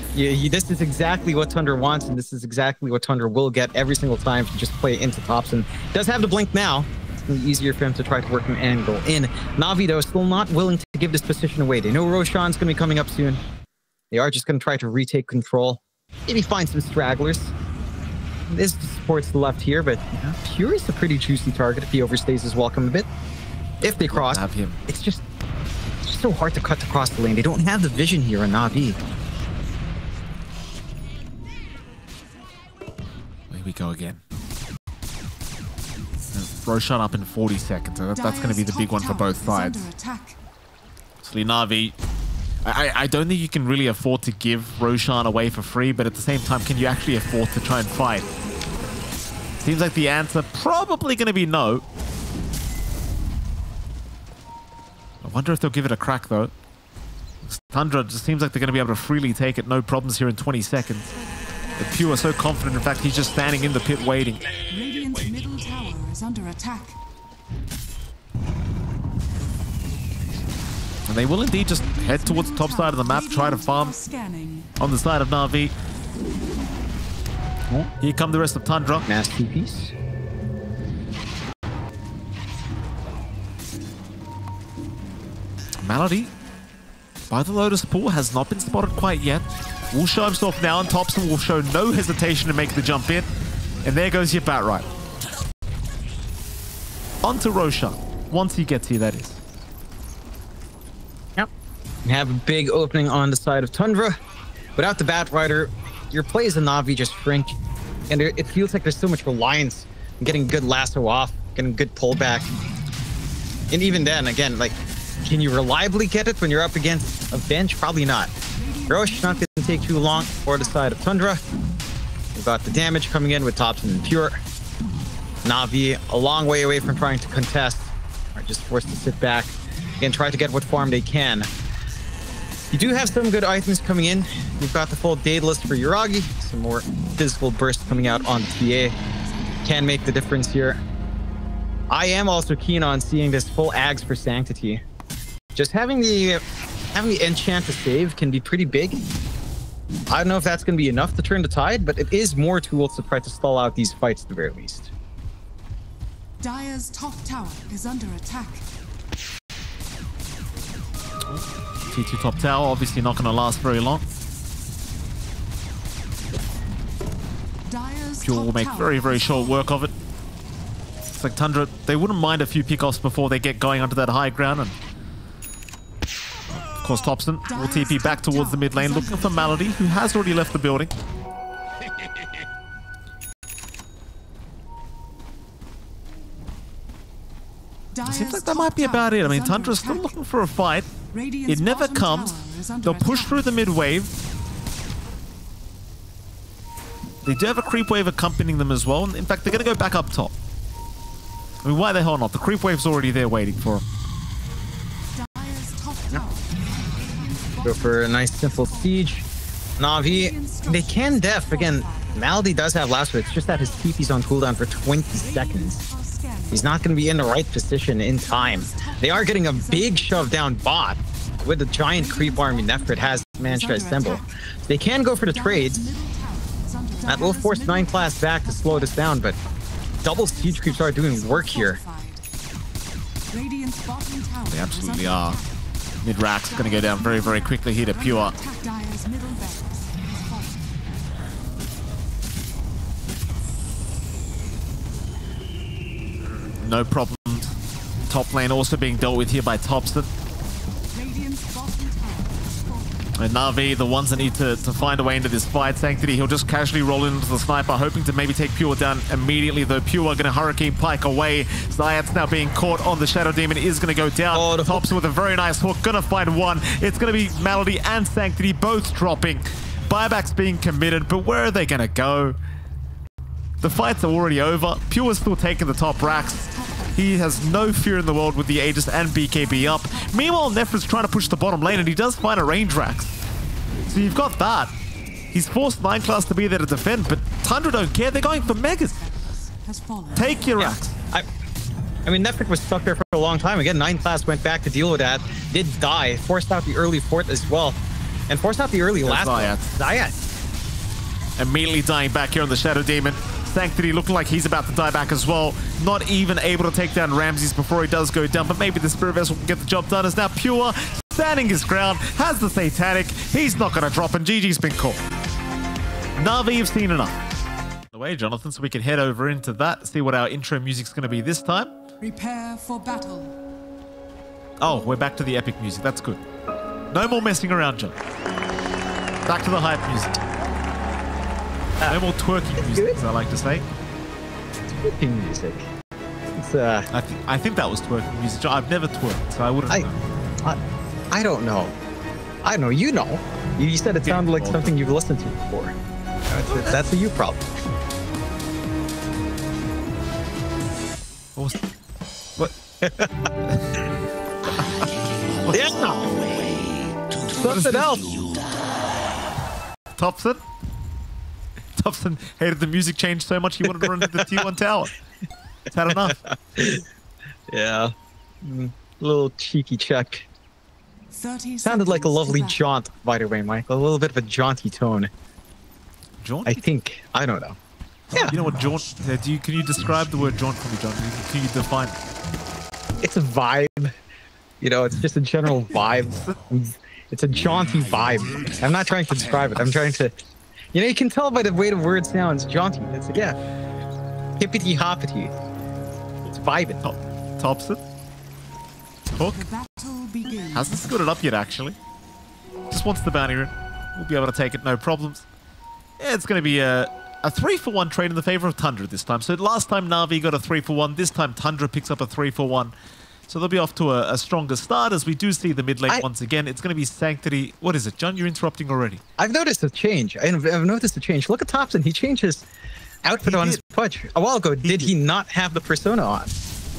This is exactly what Tundra wants, and this is exactly what Tundra will get every single time if you just play into Topson. Does have the blink now. It's going to be easier for him to try to work an angle in. Na'Vi, though, is still not willing to give this position away. They know Roshan's going to be coming up soon. They are just going to try to retake control. Maybe find some stragglers. This supports the left here, but Pure is a pretty juicy target if he overstays his welcome a bit. If they cross, it's just so hard to cut across the lane. They don't have the vision here in Na'Vi. Here we go again. Roshan up in 40 seconds. So that's going to be the big one for both sides. Actually, Na'Vi, I don't think you can really afford to give Roshan away for free, but at the same time, can you actually afford to try and fight? Seems like the answer probably going to be no. I wonder if they'll give it a crack, though. Tundra just seems like they're going to be able to freely take it, no problems here in 20 seconds. But Pure are so confident, in fact, he's just standing in the pit waiting. Radiant's middle tower is under attack. And they will indeed just head towards the top side of the map, try to farm on the side of Na'Vi. Here come the rest of Tundra. Nasty piece. Malady, by the Lotus Pool, has not been spotted quite yet. Will show himself now, and Topson will show no hesitation to make the jump in. And there goes your bat right. On to Roshan, once he gets here, that is. Yep. You have a big opening on the side of Tundra. Without the Bat Rider, your plays in Na'Vi just shrink. And it feels like there's so much reliance on getting good lasso off, getting good pullback. And even then, again, like, can you reliably get it when you're up against a bench? Probably not. Rosh not going to take too long for the side of Tundra. We've got the damage coming in with Topson and Pure. Na'Vi a long way away from trying to contest. Are just forced to sit back and try to get what farm they can. You do have some good items coming in. You've got the full Daedalus for Yuragi. Some more physical bursts coming out on the TA. Can make the difference here. I am also keen on seeing this full Ags for Sanctity. Just having the enchant to save can be pretty big. I don't know if that's going to be enough to turn the tide, but it is more tools to try to stall out these fights at the very least. Dire's top tower is under attack. T2 top tower, obviously not going to last very long. Pure will make very, very short work of it. It's like Tundra, they wouldn't mind a few pickoffs before they get going onto that high ground. And of course, Topson will TP back towards the mid lane, looking for Malady, who has already left the building. It seems like that might be about it. I mean, Tundra's still looking for a fight. It never comes. They'll push through the mid wave. They do have a creep wave accompanying them as well. In fact, they're going to go back up top. I mean, why the hell not? The creep wave's already there waiting for them. Go for a nice simple siege. Na'Vi, they can def. Again, Malady does have lasso. It's just that his TP's on cooldown for 20 seconds. He's not going to be in the right position in time. They are getting a big shove down bot with the giant creep army Nefrit has managed to assemble. They can go for the trades. That will force 9 class back to slow this down, but double siege creeps are doing work here. They absolutely are. Mid-rack's going to go down very, very quickly here to Pure. No problems. Top lane also being dealt with here by Topson. And Na'Vi, the ones that need to find a way into this fight. Sanctity, he'll just casually roll into the sniper, hoping to maybe take Pure down immediately, though Pure are going to Hurricane Pike away. Zayat's now being caught on the Shadow Demon, is going to go down. Oh, Topson with a very nice hook, going to find one. It's going to be Malady and Sanctity both dropping. Buybacks being committed, but where are they going to go? The fights are already over. Pure's still taking the top racks. He has no fear in the world with the Aegis and BKB up. Meanwhile, Nefret's trying to push the bottom lane, and he does find a range Rax. So you've got that. He's forced 9 class to be there to defend, but Tundra don't care. They're going for Megas. Take your Rax. I mean, Nefret was stuck there for a long time. Again, 9 class went back to deal with that. Did die. Forced out the early fort as well. And forced out the early last one. Zayat. Immediately dying back here on the Shadow Demon. Sanctity looking like he's about to die back as well. Not even able to take down Ramses before he does go down, but maybe the Spirit Vessel can get the job done. As now Pure standing his ground, has the Satanic. He's not going to drop, and GG's been caught. Na'Vi have seen enough. Away, Jonathan, so we can head over into that, see what our intro music's going to be this time. Prepare for battle. Oh, we're back to the epic music. That's good. No more messing around, John. Back to the hype music. No more twerking music, as I like to say. Twerking music. It's I think that was twerking music. I've never twerked, so I wouldn't know. I don't know. I know. You know. You said it sounded like something you've listened to before. That's a you problem. What? Yeah. Something else. Thompson hated the music change so much he wanted to run into the T1 tower. It's had enough. Yeah. Little cheeky check. Sounded like a lovely jaunt, by the way, Mike. A little bit of a jaunty tone. Jaunt? I think. I don't know. Yeah. You know what jaunt? Can you describe the word jaunt for me, John? Can you define it? It's a vibe. You know, it's just a general vibe. It's a jaunty vibe. I'm not trying to describe it. I'm trying to... You know, you can tell by the way the word sounds. Jaunty. It's, yeah. Hippity hoppity. It's vibing. Thompson? Hook? Hasn't screwed it up yet, actually. Just wants the bounty rune. We'll be able to take it, no problems. Yeah, it's going to be a 3-for-1 trade in the favor of Tundra this time. So last time Na'Vi got a 3-for-1. This time Tundra picks up a 3-for-1. So they'll be off to a stronger start as we do see the mid lane once again. It's going to be Sanctity. What is it, John? You're interrupting already. I've noticed a change. I've noticed a change. Look at Thompson. He changed his outfit on his pudge a while ago. Did he not have the persona on?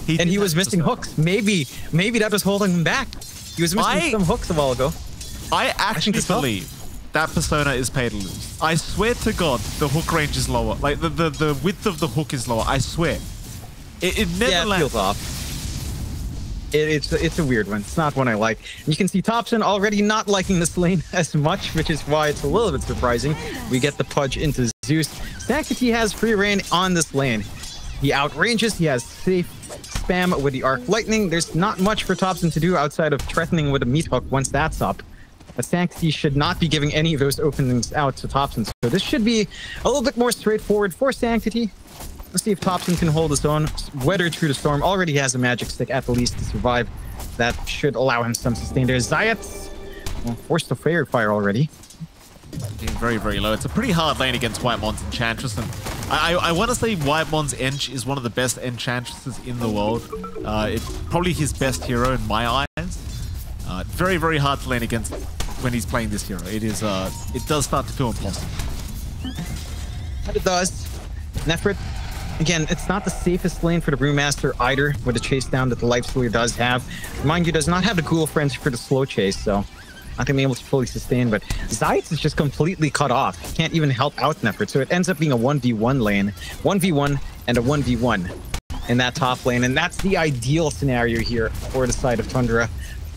And he was missing hooks. Maybe that was holding him back. He was missing some hooks a while ago. I actually believe that persona is pay to lose. I swear to God, the hook range is lower. Like the width of the hook is lower. I swear. It never lands. Feels off. It's a weird one. It's not one I like. And you can see Thompson already not liking this lane as much, which is why it's a little bit surprising. We get the pudge into Zeus. Sanctity has free reign on this lane. He outranges. He has safe spam with the Arc Lightning. There's not much for Thompson to do outside of threatening with a meat hook once that's up. But Sanctity should not be giving any of those openings out to Thompson. So this should be a little bit more straightforward for Sanctity. Let's see if Thompson can hold his own, weather through the storm. Already has a magic stick at the least to survive. That should allow him some sustain there. Zayat, forced to fire already. Being very, very low. It's a pretty hard lane against Whitemond's Enchantress. And I want to say Whitemond's Ench is one of the best Enchantresses in the world. It's probably his best hero in my eyes. Very, very hard to lane against when he's playing this hero. It does start to feel impossible. But it does. Nefret. Again, it's not the safest lane for the Brewmaster either, with the chase down that the Lifestealer does have. Mind you, does not have the Ghoul Frenzy for the slow chase, so not going to be able to fully sustain, but Zayat is just completely cut off. He can't even help out Nefret, so it ends up being a 1v1 lane. 1v1 and a 1v1 in that top lane, and that's the ideal scenario here for the side of Tundra.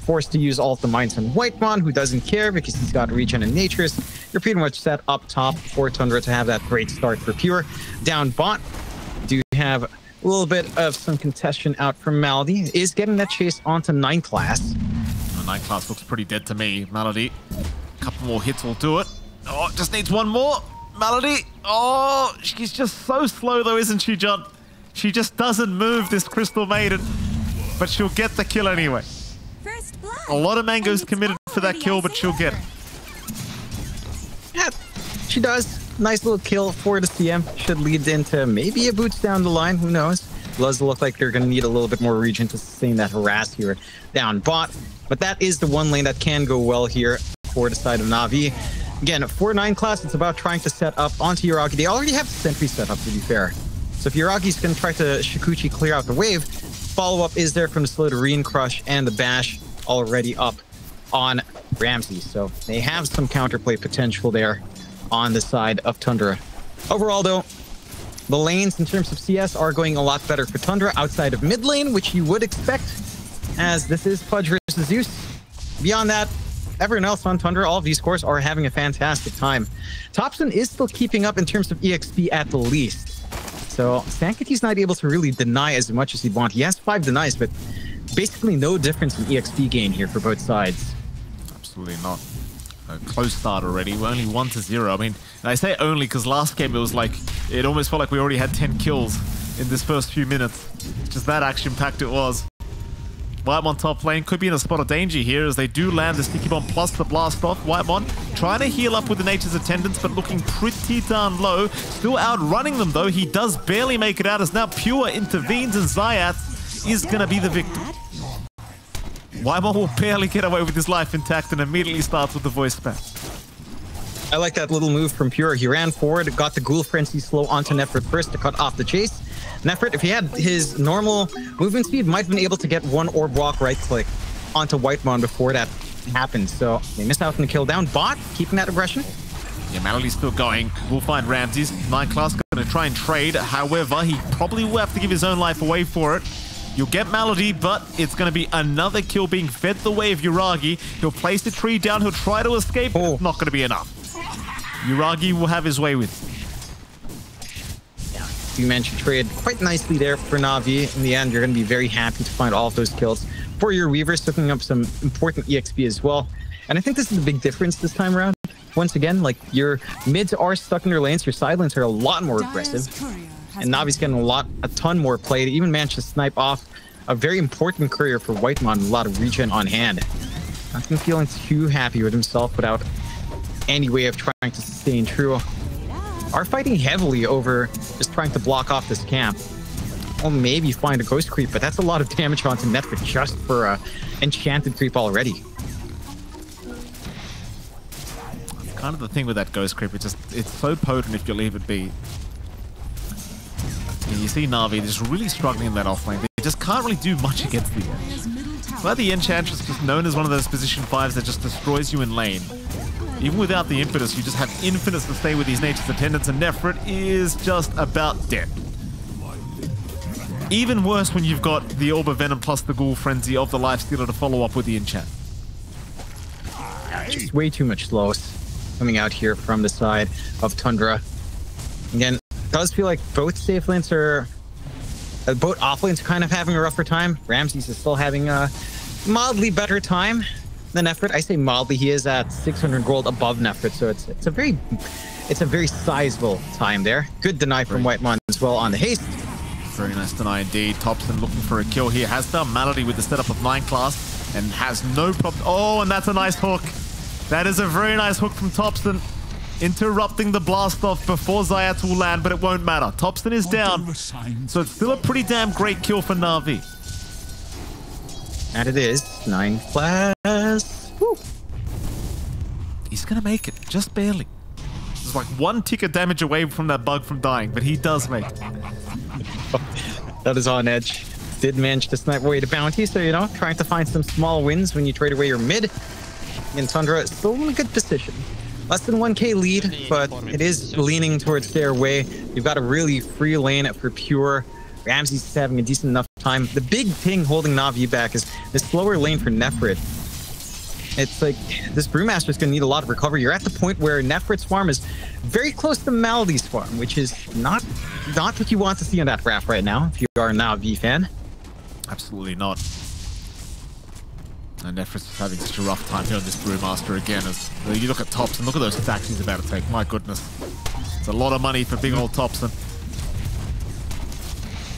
Forced to use Ult the Minds on Whitemon, who doesn't care because he's got Regen and Naturist. You're pretty much set up top for Tundra to have that great start for Pure. Down bot, do have a little bit of some contestation out from Malady. Is getting that chase onto 9 class. 9 class looks pretty dead to me, Malady. A couple more hits will do it. Oh, just needs one more. Malady. Oh, she's just so slow though, isn't she, John? She just doesn't move, this Crystal Maiden. But she'll get the kill anyway. A lot of mangoes committed for that kill, but she'll get it. Yeah, she does. Nice little kill for the CM. Should lead into maybe a boots down the line. Who knows? Does look like they're going to need a little bit more regen to sustain that harass here down bot. But that is the one lane that can go well here for the side of Na'Vi. Again, for 9 class, it's about trying to set up onto Yuragi. They already have the sentry set up, to be fair. So if Yuragi's going to try to Shikuchi clear out the wave, follow-up is there from the Slytherin Crush and the Bash already up on Ramsey. So they have some counterplay potential there on the side of Tundra. Overall, though, the lanes in terms of CS are going a lot better for Tundra outside of mid lane, which you would expect, as this is Pudge versus Zeus. Beyond that, everyone else on Tundra, all of these cores are having a fantastic time. Topson is still keeping up in terms of EXP at the least. So Sankity's not able to really deny as much as he'd want. He has 5 denies, but basically no difference in EXP gain here for both sides. Absolutely not. A close start already. We're only 1-0. I mean, I say only because last game it was like, it almost felt like we already had 10 kills in this first few minutes. Just that action-packed it was. Whitemon top lane could be in a spot of danger here as they do land the Sticky Bomb plus the blast off. Whitemon trying to heal up with the Nature's Attendants, but looking pretty darn low. Still outrunning them though. He does barely make it out as now Pure intervenes and Zayat is going to be the victim. Whitemon will barely get away with his life intact and immediately starts with the voice spam. I like that little move from Pure. He ran forward, got the Ghoul Frenzy slow onto Nefrit first to cut off the chase. Nefrit, if he had his normal movement speed, might have been able to get one orb walk right click onto Whitemon before that happened. So they missed out on the kill down. Bot keeping that aggression. Yeah, Melody's still going. We'll find Ramses. 9 class going to try and trade. However, he probably will have to give his own life away for it. You'll get Melody, but it's going to be another kill being fed the way of Yuragi. He'll place the tree down. He'll try to escape. Oh. It's not going to be enough. Yuragi will have his way with it. You mentioned trade quite nicely there for Na'Vi. In the end, you're going to be very happy to find all of those kills. For your Weavers, picking up some important EXP as well. And I think this is a big difference this time around. Once again, like, your mids are stuck in their lanes, your side lanes are a lot more aggressive. And Na'Vi's getting a ton more play. They even managed to snipe off a very important courier for Whitemon with a lot of regen on hand. Not been feeling too happy with himself without any way of trying to sustain true. Are fighting heavily over just trying to block off this camp. Or maybe find a ghost creep, but that's a lot of damage onto Netflix just for a enchanted creep already. It's kind of the thing with that ghost creep. It's so potent if you leave it be. And you see Na'Vi just really struggling in that offlane. They just can't really do much against the Ench. Well, the Enchantress is just known as one of those position 5s that just destroys you in lane. Even without the impetus, you just have infinites to stay with these Nature's Attendants, and Nefrit is just about dead. Even worse when you've got the Orb of Venom plus the Ghoul Frenzy of the Lifestealer to follow up with the enchant. Just way too much slows coming out here from the side of Tundra. Again, it does feel like both safe lanes are... both off lanes are kind of having a rougher time. Ramses is still having a mildly better time than Nefrit. I say mildly, he is at 600 gold above Nefrit, so it's a very sizable time there. Good deny from Whitemon as well on the haste. Very nice deny indeed. Topson looking for a kill here. Has found Malady with the setup of 9 class and has no problem. Oh, and that's a nice hook. That is a very nice hook from Topson. Interrupting the blast off before Zayat will land, but it won't matter. Topson is down, so it's still a pretty damn great kill for Na'Vi. And it is 9 class. Woo. He's gonna make it, just barely. There's like 1 tick of damage away from that bug from dying, but he does make it. That is on edge. Did manage to snipe away the bounty, so, you know, trying to find some small wins when you trade away your mid. And Tundra is still in a good position. Less than 1k lead, but it is leaning towards their way. You've got a really free lane for Pure. Ramses is having a decent enough time. The big thing holding Na'Vi back is this slower lane for Nefrit. It's like, this Brewmaster is going to need a lot of recovery. You're at the point where Nefrit's farm is very close to Malady's farm, which is not what you want to see on that graph right now, if you are a Na'Vi fan. Absolutely not. And Nefrit's just having such a rough time here on this Brewmaster again. As you look at Topson, look at those stacks he's about to take. My goodness. It's a lot of money for big old Topson.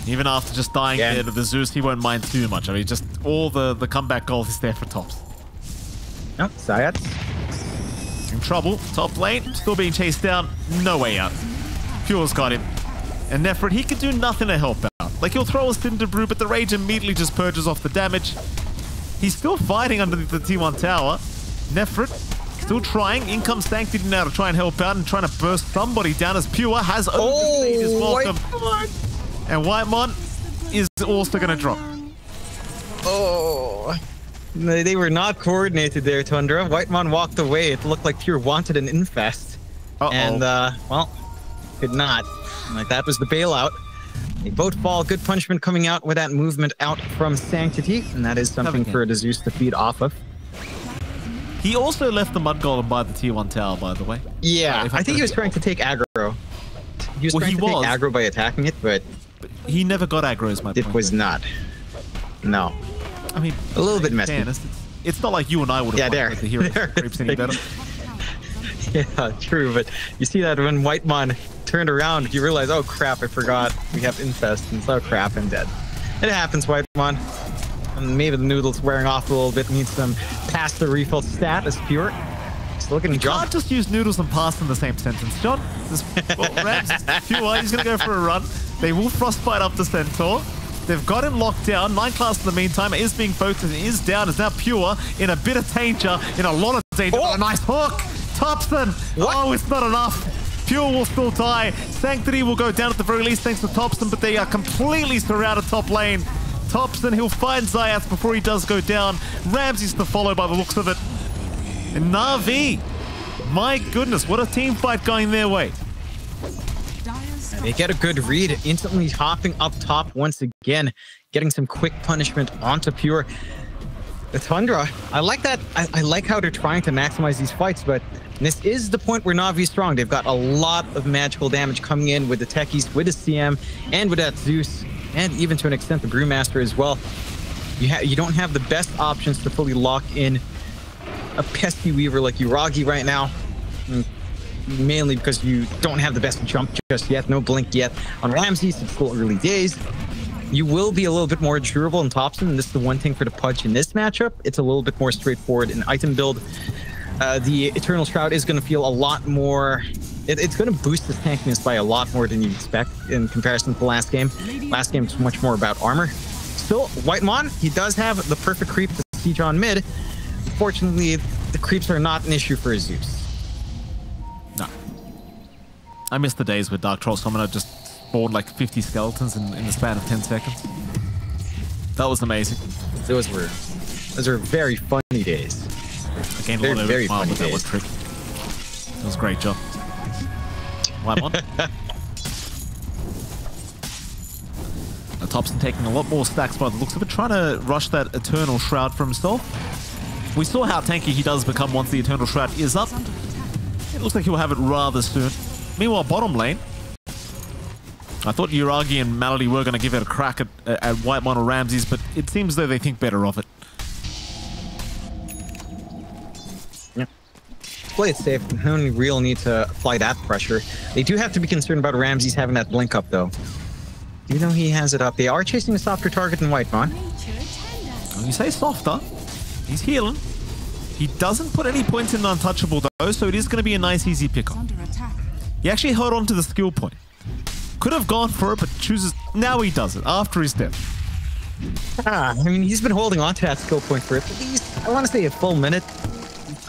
Even after just dying there to the Zeus, he won't mind too much. I mean, just all the comeback gold is there for Tops. Oh, Zayat. In trouble. Top lane, still being chased down. No way out. Pure's got him. And Nefrit, he can do nothing to help out. Like, he'll throw a Cinder Brew, but the Rage immediately just purges off the damage. He's still fighting underneath the T1 tower. Nefrit still trying. In comes Sanctity now to try and help out and trying to burst somebody down as Pure has overstayed his welcome. Whitemon. And Whitemon is also going to drop. Oh, they were not coordinated there, Tundra. Whitemon walked away. It looked like Pure wanted an infest. And, well, could not. Like, that was the bailout. They both fall. Good punishment coming out with that movement out from Sanctity. And that is something for the Zeus to feed off of. He also left the Mud Golem by the tier 1 tower, by the way. Yeah, I think he was trying to take aggro. He was trying to take aggro by attacking it, but he never got aggro, is my point. It was not. No. I mean, a little bit messy. It's not like you and I would have wanted the hero creeps any better. Yeah, true, but you see that when Whitemon turned around, you realize, oh crap, I forgot we have infest, and so crap, I'm dead. It happens, Whitemon. And maybe the noodle's wearing off a little bit, needs some pasta refill stat as Pure. Still looking to jump. You can't just use noodles and pasta in the same sentence, John. Rams is Pure, he's going to go for a run. They will frostbite up the Centaur. They've got him locked down. 9 class in the meantime is being focused and is down. Is now Pure in a bit of danger, in a lot of danger. Oh, a nice hook. Thompson. What? Oh, it's not enough. Pure will still die. Sanctity will go down at the very least thanks to Thompson, but they are completely surrounded top lane. Thompson, he'll find Zayat before he does go down. Ramsey's to follow by the looks of it. And Na'Vi. My goodness, what a team fight going their way. They get a good read, instantly hopping up top once again, getting some quick punishment onto Pure. The Tundra, I like that. I like how they're trying to maximize these fights, but this is the point where Na'Vi's strong. They've got a lot of magical damage coming in with the techies, with the CM, and with that Zeus, and even to an extent the Brewmaster as well. You don't have the best options to fully lock in a pesky Weaver like Uragi right now. Mainly because you don't have the best jump just yet, no blink yet. On Ramses, it's still early days. You will be a little bit more durable in Thompson, and this is the one thing for the Pudge in this matchup. It's a little bit more straightforward in item build. The Eternal Shroud is going to feel a lot more... It's going to boost the tankiness by a lot more than you expect in comparison to the last game. Last game was much more about armor. Still, Whitemon, he does have the perfect creep to siege on mid. Unfortunately, the creeps are not an issue for Zeus. No. I miss the days where Dark Troll Summoner just spawned like 50 skeletons in the span of 10 seconds. That was amazing. Those were very funny days. I gained a lot of very funny with that one trick. That was a great job. Whitemon. Thompson taking a lot more stacks by the looks of it, trying to rush that Eternal Shroud for himself. We saw how tanky he does become once the Eternal Shroud is up. It looks like he'll have it rather soon. Meanwhile, bottom lane, I thought Uragi and Malady were going to give it a crack at Whitemon or Ramses, but it seems as though they think better of it. Yeah. Play it safe. No real need to apply that pressure. They do have to be concerned about Ramses having that blink up, though. You know he has it up. They are chasing a softer target than Whitemon. When you say softer, he's healing. He doesn't put any points in untouchable though, so it is going to be a nice easy pickup. He actually held on to the skill point. Could have gone for it, but chooses... Now he does it, after his death. I mean, he's been holding on to that skill point for at least, I want to say, a full minute.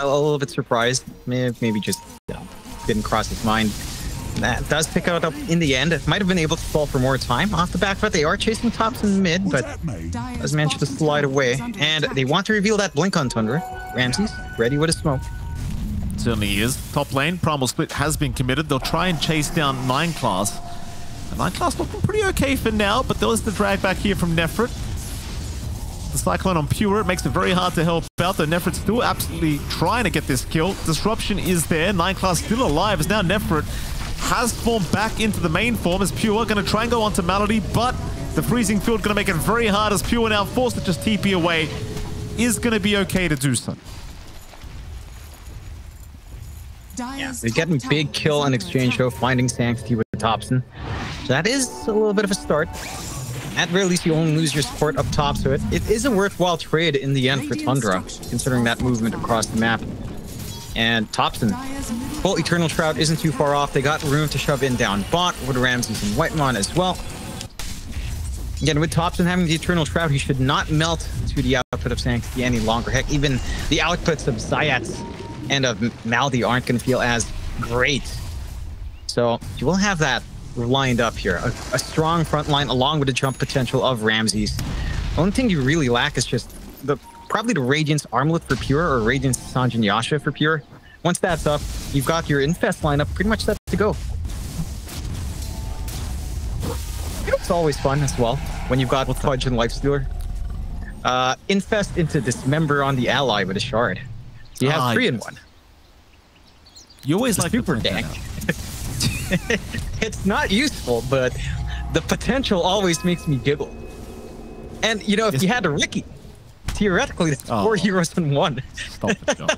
A little bit surprised. Maybe just didn't cross his mind. That does pick out up in the end. It might have been able to fall for more time off the back, but they are chasing tops in mid, but has managed to slide away. And they want to reveal that blink on Tundra. Ramses, ready with a smoke. Certainly is. Top lane, Primal Split has been committed. They'll try and chase down 9 class. And 9 class looking pretty okay for now, but there was the drag back here from Nefrit. The Cyclone on Pure, it makes it very hard to help out, though Nefrit's still absolutely trying to get this kill. Disruption is there. 9 class still alive as now Nefrit has formed back into the main form as Pure, going to try and go onto Malady, but the freezing field going to make it very hard as Pure now forced to just TP away. Is going to be okay to do so. Yeah, they're getting big kill on exchange though, finding Sanctity with Thompson. So that is a little bit of a start. At very least, you only lose your support up top, so it is a worthwhile trade in the end for Tundra, considering that movement across the map. And Thompson, full Eternal Shroud isn't too far off. They got room to shove in down bot with Ramses and Whitemon as well. Again, with Thompson having the Eternal Shroud, he should not melt to the output of Sanctity any longer. Heck, even the outputs of Zayat and of Malady aren't going to feel as great. So you will have that lined up here. A strong front line along with the jump potential of Ramses. Only thing you really lack is just probably the Radiance Armlet for Pure or Radiance Sanjin Yasha for Pure. Once that's up, you've got your Infest lineup pretty much set to go. It's always fun as well when you've got Fudge and Lifestealer. Infest into Dismember on the ally with a shard. You have 3 in 1. You always like super dank. It's not useful, but the potential always makes me giggle. And you know, if you had a Ricky, theoretically, it's 4 heroes in 1. Stop it, John.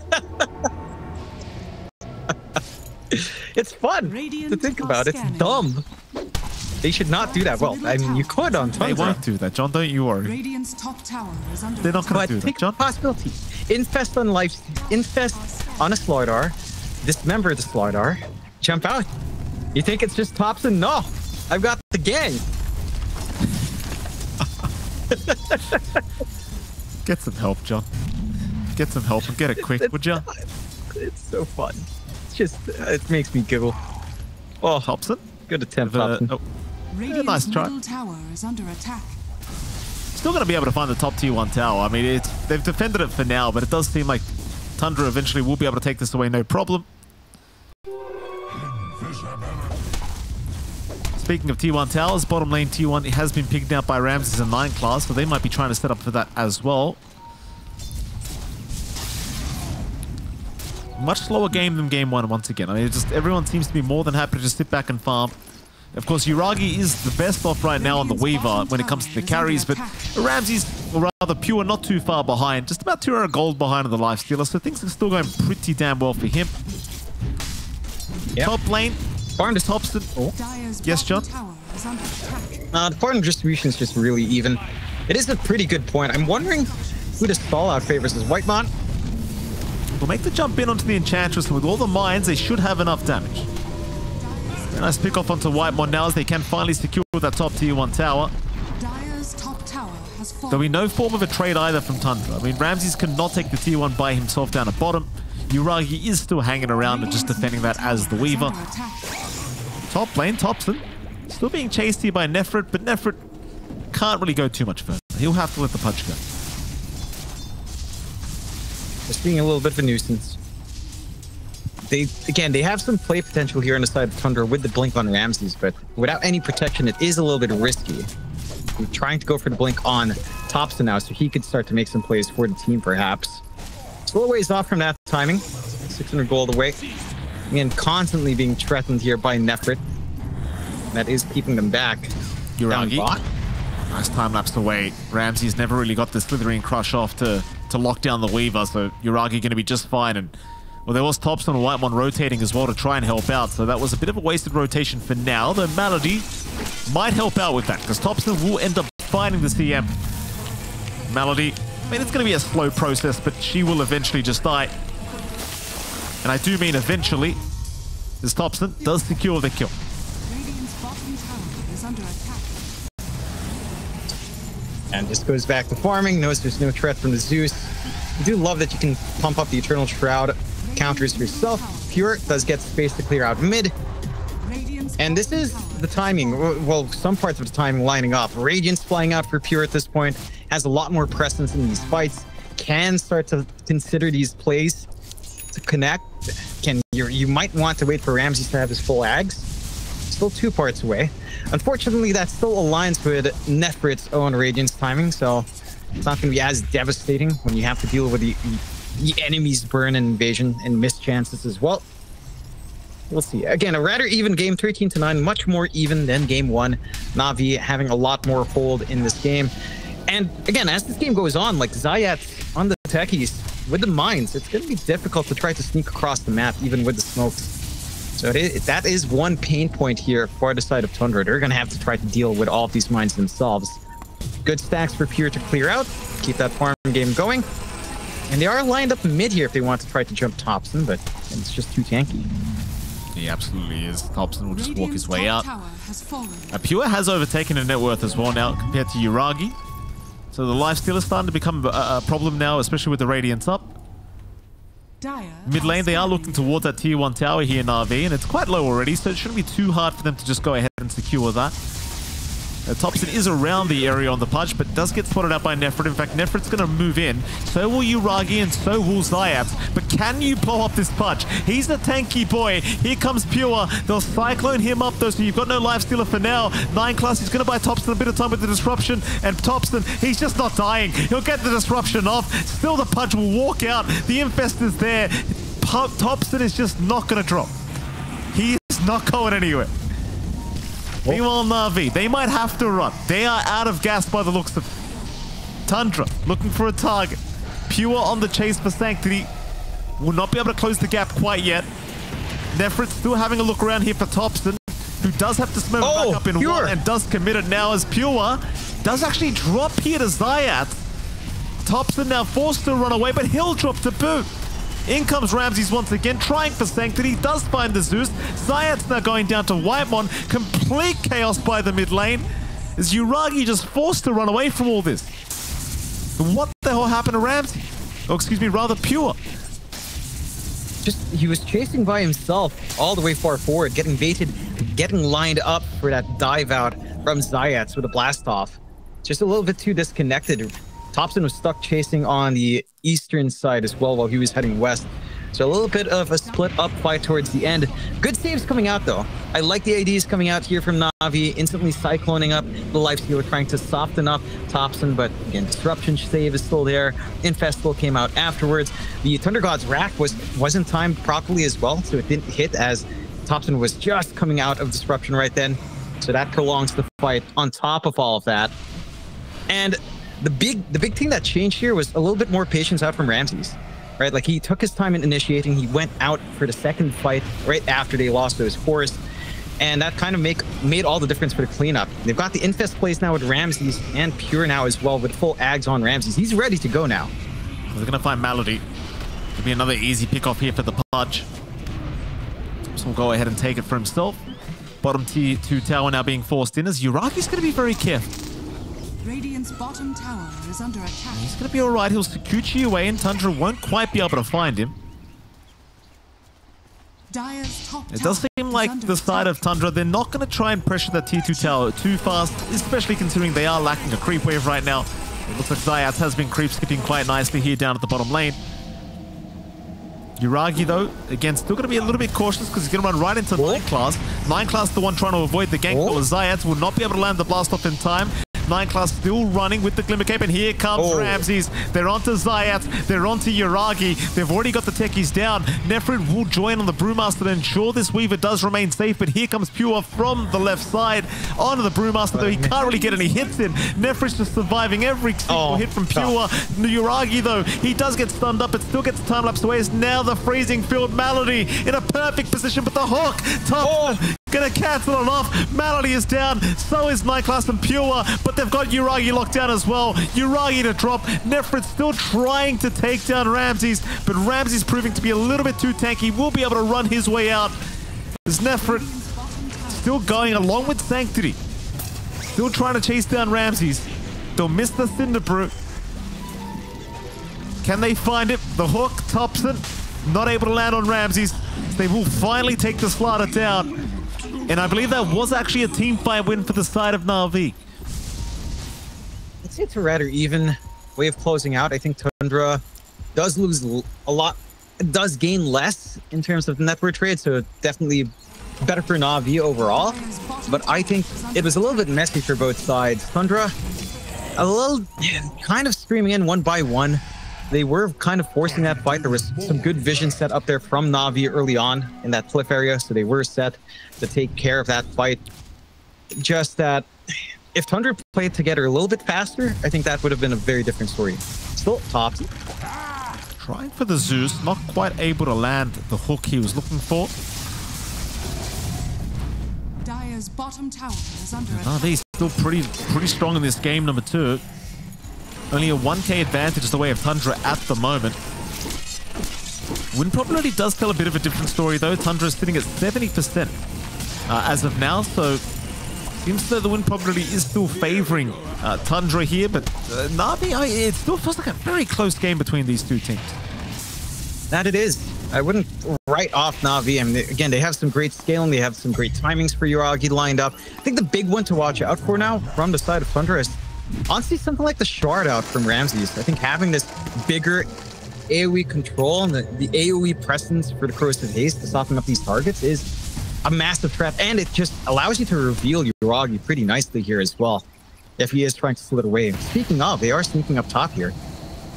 It's fun to think about. It's dumb. They should not do that. Well, I mean, you could on Tundra. They won't do that, John. Don't you worry. Radiant's top tower is under They're not going to do that, John. Possibility. Infest on life. Infest on a Slardar. Dismember the Slardar. Jump out. You think it's just Thompson? No. I've got the gang. Get some help, John. Get some help and get it quick, would you? It's so fun. It's just, it makes me giggle. Oh, Thompson? Good attempt, Thompson. Nice try. Tower is under attack. Still going to be able to find the top tier 1 tower. I mean, they've defended it for now, but it does seem like Tundra eventually will be able to take this away, no problem. Speaking of T1 towers, bottom lane T1 has been picked out by Ramses in 9 class, so they might be trying to set up for that as well. Much slower game than game 1 once again. I mean, everyone seems to be more than happy to just sit back and farm. Of course, Yuragi is the best off right now on the Weaver when it comes to the carries, but Ramses, or rather Pure, not too far behind. Just about 200 gold behind on the Lifestealer, so things are still going pretty damn well for him. Yep. Top lane, farm to Thompson. Oh. Yes, John? The farm distribution is just really even. It is a pretty good point. I'm wondering who the stall out favors. Is Whitemon? We'll make the jump in onto the Enchantress, and with all the mines, they should have enough damage. Nice pick off onto Whitemon now as they can finally secure that top tier 1 tower. There'll be no form of a trade either from Tundra. I mean, Ramses cannot take the tier 1 by himself down at bottom. Yuragi is still hanging around and just defending that as the Weaver. Top lane, Thompson. Still being chased here by Nefrit, but Nefrit can't really go too much further. He'll have to let the punch go. Just being a little bit of a nuisance. They have some play potential here on the side of Tundra with the blink on Ramses, but without any protection, it is a little bit risky. We're trying to go for the blink on Thompson now, so he could start to make some plays for the team, perhaps. Still a ways off from that timing. 600 gold away. Again, constantly being threatened here by Nefrit. That is keeping them back. Yuragi. Nice time lapse away. Ramses never really got the Slithering Crush off to lock down the Weaver, so Yuragi going to be just fine. And well, there was Thompson and Whitemon rotating as well to try and help out, so that was a bit of a wasted rotation for now. The Malady might help out with that, because Thompson will end up finding the CM. Malady, I mean, it's going to be a slow process, but she will eventually just die. And I do mean eventually, as Thompson does secure the kill. And just goes back to farming, knows there's no threat from the Zeus. I do love that you can pump up the Eternal Shroud counters yourself. Pure does get space to clear out mid. And this is the timing, well, some parts of the timing lining up. Radiance flying out for Pure at this point, has a lot more presence in these fights, can start to consider these plays to connect. You might want to wait for Ramses to have his full ags. Still 2 parts away. Unfortunately, that still aligns with Nefrit's own Radiance timing, so it's not going to be as devastating when you have to deal with the enemy's burn and invasion and missed chances as well. We'll see. Again, a rather even game, 13-9, much more even than game 1. Na'Vi having a lot more hold in this game. And again, as this game goes on, like Zayat on the techies with the mines, it's going to be difficult to try to sneak across the map, even with the smokes. So that is one pain point here for the side of Tundra. They're going to have to try to deal with all of these mines themselves. Good stacks for Pure to clear out, keep that farm game going. And they are lined up mid here if they want to try to jump Thompson, but it's just too tanky. He absolutely is. Thompson will just walk his way out. Pure has overtaken a net worth as well now compared to Yuragi. So the Lifestealer is starting to become a problem now, especially with the Radiance up. Mid lane, they are looking towards that tier 1 tower here in RV, and it's quite low already, so it shouldn't be too hard for them to just go ahead and secure that. Thompson is around the area on the punch, but does get spotted out by Nefrit. In fact, Nefrit's going to move in. So will Yuragi and so will Zayat. But can you blow up this punch? He's a tanky boy. Here comes Pure. They'll cyclone him up though, so you've got no life stealer for now. 9 class, he's going to buy Thompson a bit of time with the disruption. And Thompson, he's just not dying. He'll get the disruption off. Still the punch will walk out. The Infest is there. Thompson is just not going to drop. He is not going anywhere. Meanwhile, Na'Vi, they might have to run. They are out of gas by the looks of it. Tundra looking for a target. Pure on the chase for Sanctity. Will not be able to close the gap quite yet. Nefrit still having a look around here for Thompson, who does have to smoke back up in Pure. one and does commit it now as Pure does actually drop here to Zayat. Thompson now forced to run away, but he'll drop to boot. In comes Ramses once again, trying for Sanctity, does find the Zeus. Zayat's now going down to Whitemon. Complete chaos by the mid lane. Is Yuragi just forced to run away from all this? What the hell happened to Ramsey? Oh, excuse me, rather Pure. He was chasing by himself all the way far forward, getting baited, getting lined up for that dive out from Zayat with a blast off. Just a little bit too disconnected. Thompson was stuck chasing on the eastern side as well while he was heading west. So a little bit of a split up fight towards the end. Good saves coming out though. I like the IDs coming out here from Na'Vi, instantly cycloning up the lifestealer, trying to soften up Thompson, but again, disruption save is still there. Infest still came out afterwards. The Thunder God's rack wasn't timed properly as well, so it didn't hit as Thompson was just coming out of disruption right then. So that prolongs the fight on top of all of that. And the big thing that changed here was a little bit more patience out from Ramses, right? Like he took his time in initiating. He went out for the second fight right after they lost those forests, and that kind of made all the difference for the cleanup. They've got the Infest plays now with Ramses and Pure now as well with full ags on Ramses. He's ready to go now. They're going to find Malady. It'll be another easy pick off here for the Pudge. So we'll go ahead and take it for himself. Bottom tier 2 tower now being forced in as Yuragi's going to be very careful. Radiant's bottom tower is under attack. He's going to be all right. He'll Sakuchi away, and Tundra won't quite be able to find him. Dire's top It does seem like the side of Tundra, they're not going to try and pressure that tier 2 tower too fast, especially considering they are lacking a creep wave right now. It looks like Zayat has been creep skipping quite nicely here down at the bottom lane. Yuragi, though, again, still going to be a little bit cautious because he's going to run right into 9 class. 9 class, the one trying to avoid the gank, while Zayat will not be able to land the blast off in time. 9 class still running with the Glimmer Cape, and here comes Ramses. They're onto Zayat. They're onto Yuragi. They've already got the techies down. Nefrit will join on the Brewmaster to ensure this Weaver does remain safe, but here comes Pure from the left side onto the Brewmaster, though he can't really get any hits in. Nefrit's just surviving every single hit from Pure. Yuragi, though, he does get stunned up, but still gets time-lapse away. Is now the freezing field Malady in a perfect position, but the hook, gonna cancel it off. Malady is down, so is 9 class and Pure, but they've got Yuragi locked down as well. Yuragi to drop. Nefrit still trying to take down Ramses, but Ramses proving to be a little bit too tanky. Will be able to run his way out. As Nefrit still going along with Sanctity. Still trying to chase down Ramses. They'll miss the Cinderbrew. Can they find it? The hook, Thompson, not able to land on Ramses. They will finally take the Slaughter down. And I believe that was actually a team fight win for the side of Na'Vi. I'd say it's a rather even way of closing out. I think Tundra does lose a lot, does gain less in terms of the net worth trade, so definitely better for Na'Vi overall. But I think it was a little bit messy for both sides. Tundra, a little kind of streaming in one by one. They were kind of forcing that fight. There was some good vision set up there from Na'Vi early on in that cliff area, so they were set to take care of that fight. Just that if Tundra played together a little bit faster, I think that would have been a very different story. Still topped. Trying for the Zeus, not quite able to land the hook he was looking for. Dire's bottom tower is under attack. Na'Vi's still pretty strong in this game, number 2. Only a 1k advantage is the way of Tundra at the moment. Win probability does tell a bit of a different story, though. Tundra is sitting at 70% as of now, so seems as though the win probability is still favoring Tundra here, but Na'Vi, it still feels like a very close game between these two teams. That it is. I wouldn't write off Na'Vi. I mean, again, they have some great scaling. They have some great timings for Yuragi lined up. I think the big one to watch out for now from the side of Tundra is honestly something like the Shard out from Ramses. I think having this bigger AoE control and the AoE presence for the Corrosive Haste to soften up these targets is a massive threat, and it just allows you to reveal Yuragi pretty nicely here as well if he is trying to split away. Speaking of, they are sneaking up top here.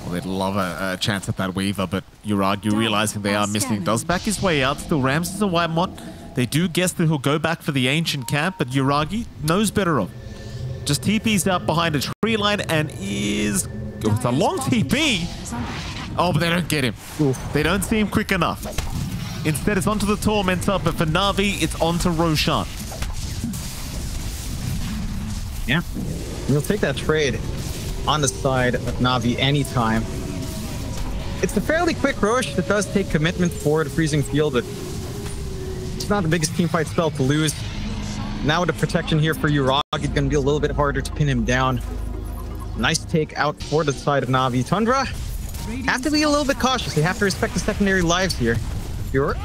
Well, they'd love a chance at that Weaver, but Yuragi realizing they are missing does back his way out. Still, Ramses and Whitemont, they do guess that he'll go back for the Ancient Camp, but Yuragi knows better of. Just TP's out behind a tree line and is... Oh, it's a long TP! Oh, but they don't get him. Oof. They don't see him quick enough. Instead, it's onto the Tormentor, but for Na'Vi, it's onto Roshan. Yeah, you'll take that trade on the side of Na'Vi anytime. It's a fairly quick rush that does take commitment for the Freezing Field, but it's not the biggest teamfight spell to lose. Now with the protection here for Yuragi, it's going to be a little bit harder to pin him down. Nice take out for the side of Na'Vi. Tundra have to be a little bit cautious. They have to respect the secondary lives here. You're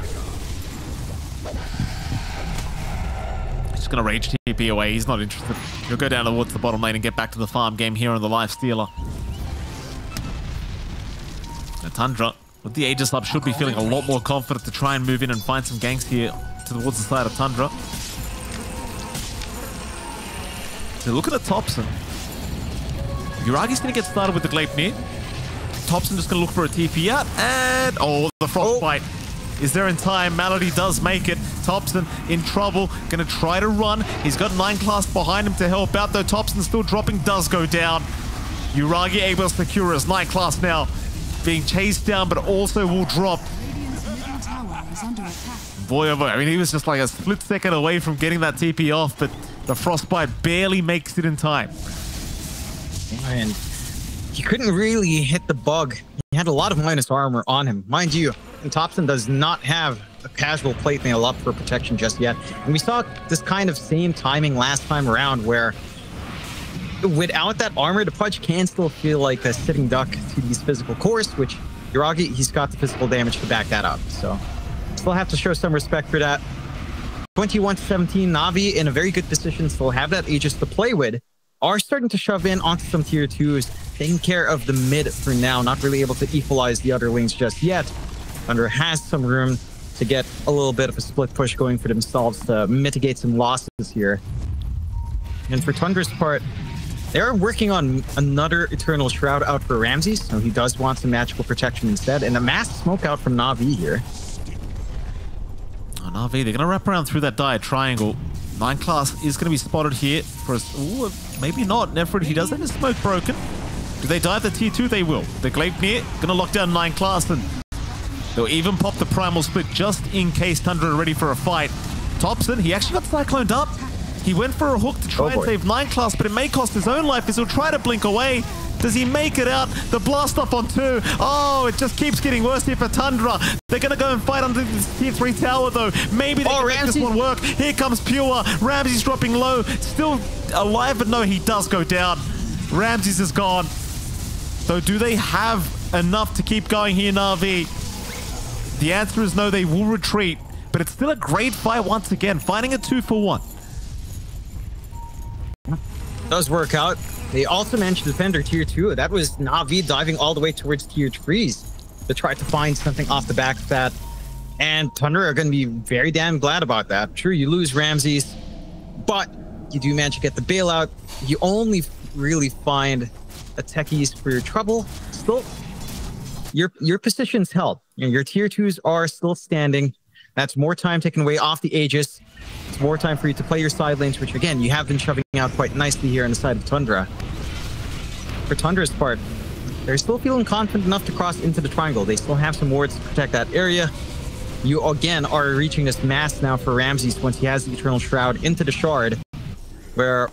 just going to rage TP away. He's not interested. He'll go down towards the bottom lane and get back to the farm game here on the Life Stealer. The Tundra, with the Aegis up, should be feeling a lot more confident to try and move in and find some ganks here towards the side of Tundra. So look at the Thompson. Yuragi's going to get started with the Gleipnir. Thompson just going to look for a TP out, and oh, the Frostbite is there in time. Malady does make it. Thompson in trouble, going to try to run. He's got 9 class behind him to help out, though Thompson still dropping, does go down. Yuragi able to secure his 9 class now, being chased down, but also will drop. Boy, oh boy, I mean, he was just like a split second away from getting that TP off, but the Frostbite barely makes it in time. And he couldn't really hit the bug. He had a lot of minus armor on him. Mind you, and Thompson does not have a casual plate mail up for protection just yet. And we saw this kind of same timing last time around where without that armor, the Pudge can still feel like a sitting duck to these physical cores, which Yuragi, he's got the physical damage to back that up. So still have to show some respect for that. 21-17, Na'Vi in a very good position, still have that Aegis to play with. Are starting to shove in onto some tier 2s, taking care of the mid for now, not really able to equalize the other lanes just yet. Thunder has some room to get a little bit of a split push going for themselves to mitigate some losses here. And for Tundra's part, they're working on another Eternal Shroud out for Ramses, so he does want some magical protection instead, and a mass smoke out from Na'Vi here. Oh, Na'Vi, they're going to wrap around through that dire triangle. 9 class is going to be spotted here for us. Ooh, maybe not. Nefrid, he does have his smoke broken. Do they dive the tier 2? They will. The Gleipnir going to lock down 9 class, and they'll even pop the primal split just in case Tundra are ready for a fight. Thompson, he actually got cycloned up. He went for a hook to try and save 9 class, but it may cost his own life as he'll try to blink away. Does he make it out? The blast up on 2. Oh, it just keeps getting worse here for Tundra. They're going to go and fight under this tier 3 tower, though. Maybe they can make this one work. Here comes Pure. Ramses dropping low. Still alive, but no, he does go down. Ramses is gone. So do they have enough to keep going here, Na'Vi? The answer is no, they will retreat. But it's still a great fight once again. Finding a 2-for-1. Does work out. They also managed to defend their tier 2. That was Na'Vi diving all the way towards tier 3s to try to find something off the back of that. And Tundra are going to be very damn glad about that. Sure, you lose Ramses, but you do manage to get the bailout. You only really find a techies for your trouble. Still, your position's held. You know, your tier 2s are still standing. That's more time taken away off the Aegis. It's more time for you to play your side lanes, which again, you have been shoving out quite nicely here on the side of Tundra. For Tundra's part, they're still feeling confident enough to cross into the triangle. They still have some wards to protect that area. You again are reaching this mass now for Ramses once he has the Eternal Shroud into the Shard, where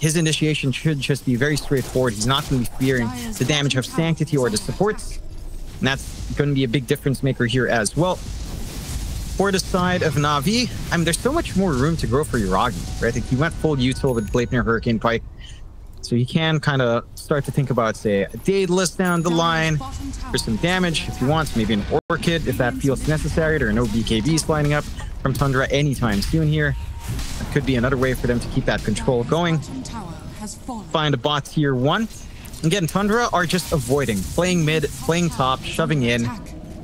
his initiation should just be very straightforward. He's not going to be fearing the damage of Sanctity or the supports. And that's going to be a big difference maker here as well. For the side of Na'Vi, I mean, there's so much more room to grow for Yuragi, right? Like, he went full util with Gleipnir Hurricane Pike. So you can kind of start to think about, say, a Daedalus down the line for some damage if you want, maybe an Orchid if that feels necessary. There are no BKBs lining up from Tundra anytime soon here. That could be another way for them to keep that control going. Find a bot tier 1. Again, Tundra are just avoiding, playing mid, playing top, shoving in,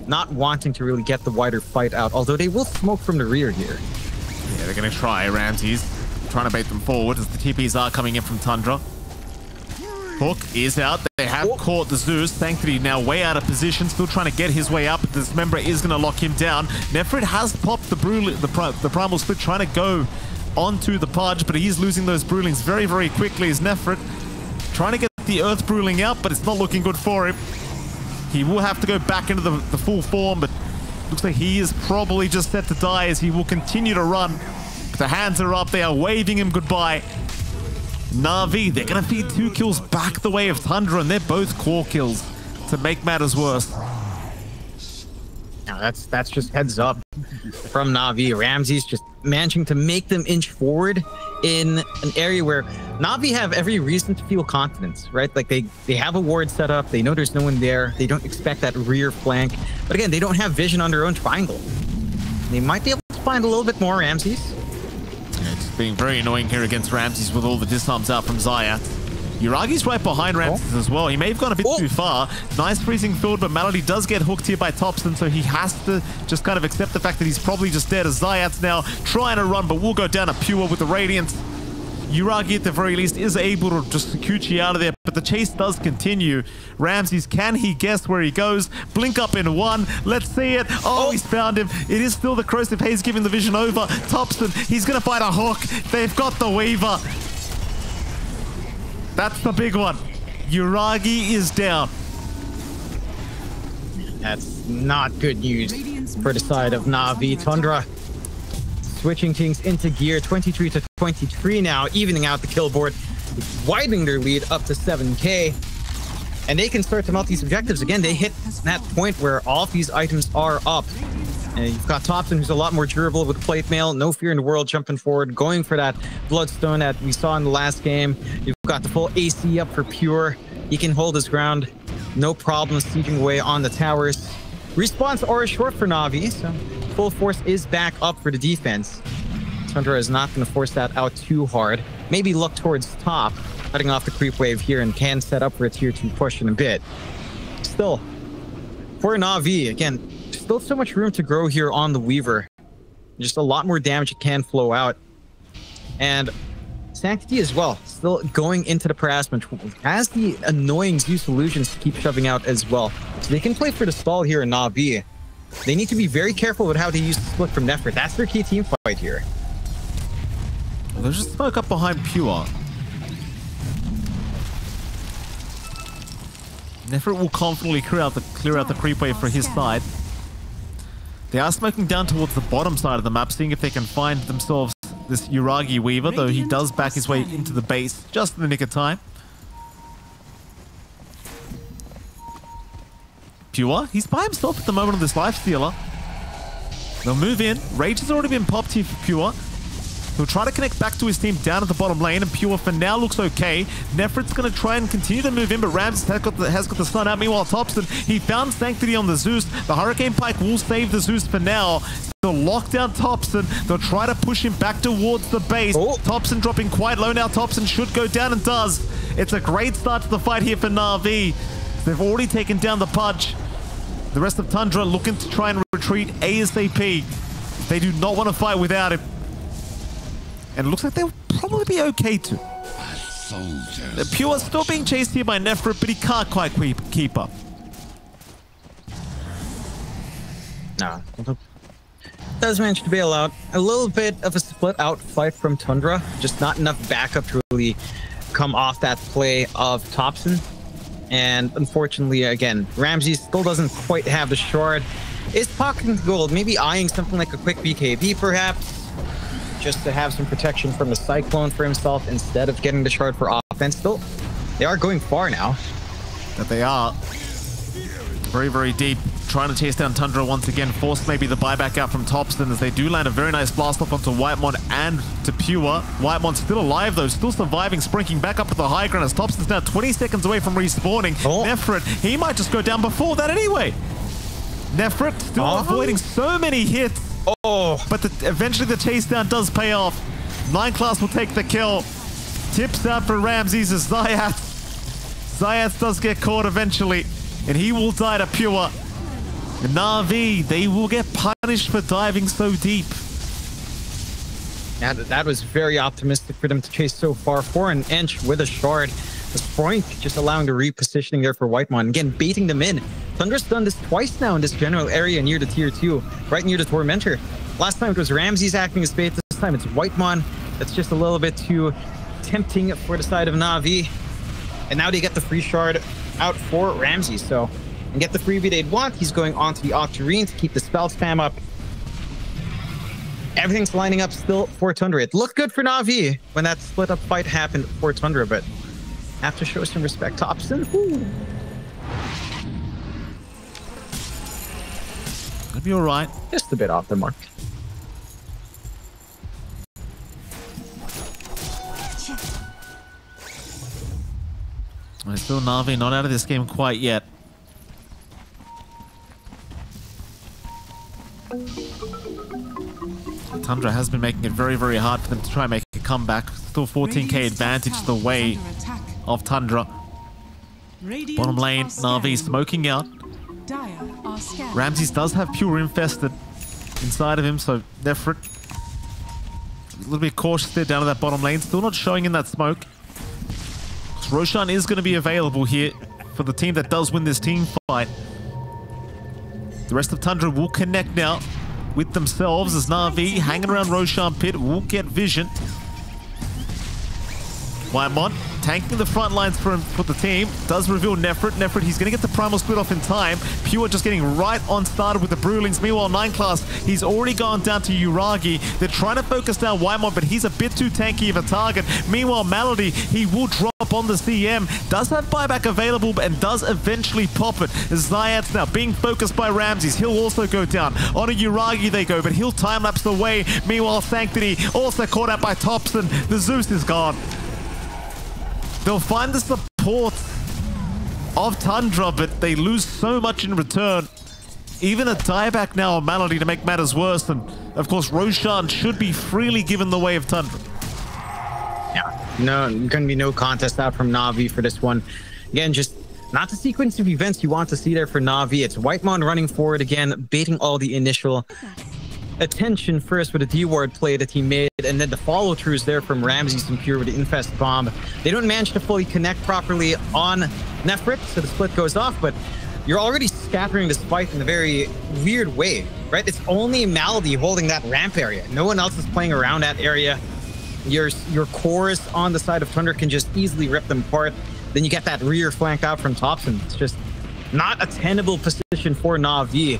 not wanting to really get the wider fight out, although they will smoke from the rear here. Yeah, they're going to try. Ramses trying to bait them forward as the TPs are coming in from Tundra. Hook is out. They have caught the Zeus. Thankfully now way out of position, still trying to get his way up. This member is going to lock him down. Nefrit has popped the Primal Split, trying to go onto the Pudge, but he's losing those Brewlings very, very quickly as Nefrit trying to get the Earth Brewling out, but it's not looking good for him. He will have to go back into the full form, but looks like he is probably just set to die as he will continue to run. The hands are up. They are waving him goodbye. Na'Vi, they're going to feed 2 kills back the way of Tundra, and they're both core kills to make matters worse. Now that's just heads up from Na'Vi. Ramses just managing to make them inch forward in an area where Na'Vi have every reason to feel confidence, right? Like they have a ward set up. They know there's no one there. They don't expect that rear flank. But again, they don't have vision on their own triangle. They might be able to find a little bit more Ramses. It's being very annoying here against Ramses with all the disarms out from Zayat. Yuragi's right behind Ramses as well. He may have gone a bit too far. Nice freezing field, but Malady does get hooked here by Topson, so he has to just kind of accept the fact that he's probably just dead as Zayat's now trying to run, but will go down to Pure with the Radiance. Yuragi at the very least is able to just Sakuchi out of there, but the chase does continue. Ramses, can he guess where he goes? Blink up in 1. Let's see it. Oh, he's found him. It is still the Corrosive Haze giving the vision over. Topson, he's going to find a hook. They've got the Weaver. That's the big one. Yuragi is down. That's not good news for the side of Na'Vi. Tundra switching things into gear, 23 to 23 now, evening out the kill board, widening their lead up to 7k. And they can start to melt these objectives. Again, they hit that point where all of these items are up. And you've got Topson, who's a lot more durable with plate mail, no fear in the world, jumping forward, going for that Bloodstone that we saw in the last game. You've got the full AC up for Pure. He can hold his ground, no problem sieging away on the towers. Response are short for Na'Vi, so full force is back up for the defense. Tundra is not going to force that out too hard. Maybe look towards top, cutting off the creep wave here, and can set up for a tier 2 push in a bit. Still, for Na'Vi, again, still so much room to grow here on the Weaver. Just a lot more damage can flow out. And Sanctity as well, still going into the harassment, has the annoying Zeus illusions to keep shoving out as well. So they can play for the stall here in Na'Vi. They need to be very careful with how they use the split from Nefrit. That's their key team fight here. Well, there's just smoke up behind Pure. Nefrit will confidently clear out the creep wave for his side. They are smoking down towards the bottom side of the map, seeing if they can find themselves this Yuragi Weaver, though he does back his way into the base just in the nick of time. Pure, he's by himself at the moment on this Lifestealer. They'll move in. Rage has already been popped here for Pure. He'll try to connect back to his team down at the bottom lane, and Pure for now looks okay. Nefrit's going to try and continue to move in, but Ramses has got the stun out. Meanwhile, Topson, he found Sanctity on the Zeus. The Hurricane Pike will save the Zeus for now. They'll lock down Topson. They'll try to push him back towards the base. Topson dropping quite low now. Topson should go down and does. It's a great start to the fight here for Na'Vi. They've already taken down the Pudge. The rest of Tundra looking to try and retreat ASAP. They do not want to fight without him. And it looks like they'll probably be okay too. The Pure still being chased here by Nefrit, but he can't quite keep up. No. Does manage to bail out. A little bit of a split out fight from Tundra. Just not enough backup to really come off that play of Topson. And unfortunately, again, Ramses still doesn't quite have the shard. Is pocketing the gold, maybe eyeing something like a quick BKB perhaps, just to have some protection from the Cyclone for himself instead of getting the shard for offense. Still, they are going far now. That they are. Very, very deep. trying to chase down Tundra once again, force maybe the buyback out from Topson as they do land a very nice blast off onto Whitemon and to Pure. Whitemon's still alive though, still surviving, sprinting back up to the high ground as Topson's now 20 seconds away from respawning. Nefrit, he might just go down before that anyway. Nefrit still avoiding so many hits. But eventually the chase down does pay off. 9 class will take the kill. Tips out for Ramses as Zayat does get caught eventually, and he will die to Pure. And Na'Vi, they will get punished for diving so deep. Yeah, that was very optimistic for them to chase so far. 4 an inch with a shard. The Sproink just allowing the repositioning there for Whitemon. Again, baiting them in. Tundra's done this twice now in this general area near the tier 2, right near the Tormentor. Last time it was Ramses acting as bait. This time it's Whitemon. That's just a little bit too tempting for the side of Na'Vi. And now they get the free shard out for Ramses. So, and get the freebie they'd want. He's going on to the Octarine to keep the spell spam up. Everything's lining up still for Tundra. It looked good for Na'Vi when that split up fight happened for Tundra, but have to show some respect. Topson. Gonna be all right. Just a bit off the mark. Still Na'Vi not out of this game quite yet. Tundra has been making it very, very hard for them to try and make a comeback. Still 14k advantage the way of Tundra. Bottom lane, Na'Vi smoking out. Ramses does have Pure infested inside of him, so Nefrit a little bit cautious there down to that bottom lane. Still not showing in that smoke. Roshan is going to be available here for the team that does win this team fight. The rest of Tundra will connect now with themselves as Na'Vi hanging around Roshan Pit will get vision. Whitemon tanking the front lines for the team. Does reveal Nefrit. Nefrit, he's going to get the primal split off in time. Pure just getting right on started with the Brewlings. Meanwhile, 9 class, he's already gone down to Uragi. They're trying to focus down Whitemon, but he's a bit too tanky of a target. Meanwhile, Malady, he will drop on the CM. Does have buyback available and does eventually pop it. Zayat's now being focused by Ramses. He'll also go down. On a Uragi they go, but he'll time-lapse away. Meanwhile, Sanctity also caught out by Topson. The Zeus is gone. They'll find the support of Tundra, but they lose so much in return. Even a dieback now on Malady to make matters worse. And of course, Roshan should be freely given the way of Tundra. Yeah, no, going to be no contest out from Na'Vi for this one. Again, just not the sequence of events you want to see there for Na'Vi. It's Whitemon running forward again, baiting all the initial attention first with a D-ward play that he made, and then the follow-throughs there from Ramses and Pure with the Infest Bomb. They don't manage to fully connect properly on Nefrit, so the split goes off, but you're already scattering this fight in a very weird way, right? It's only Malady holding that ramp area. No one else is playing around that area. Your cores on the side of Tundra can just easily rip them apart. Then you get that rear flank out from Topson. It's just not a tenable position for Na'Vi.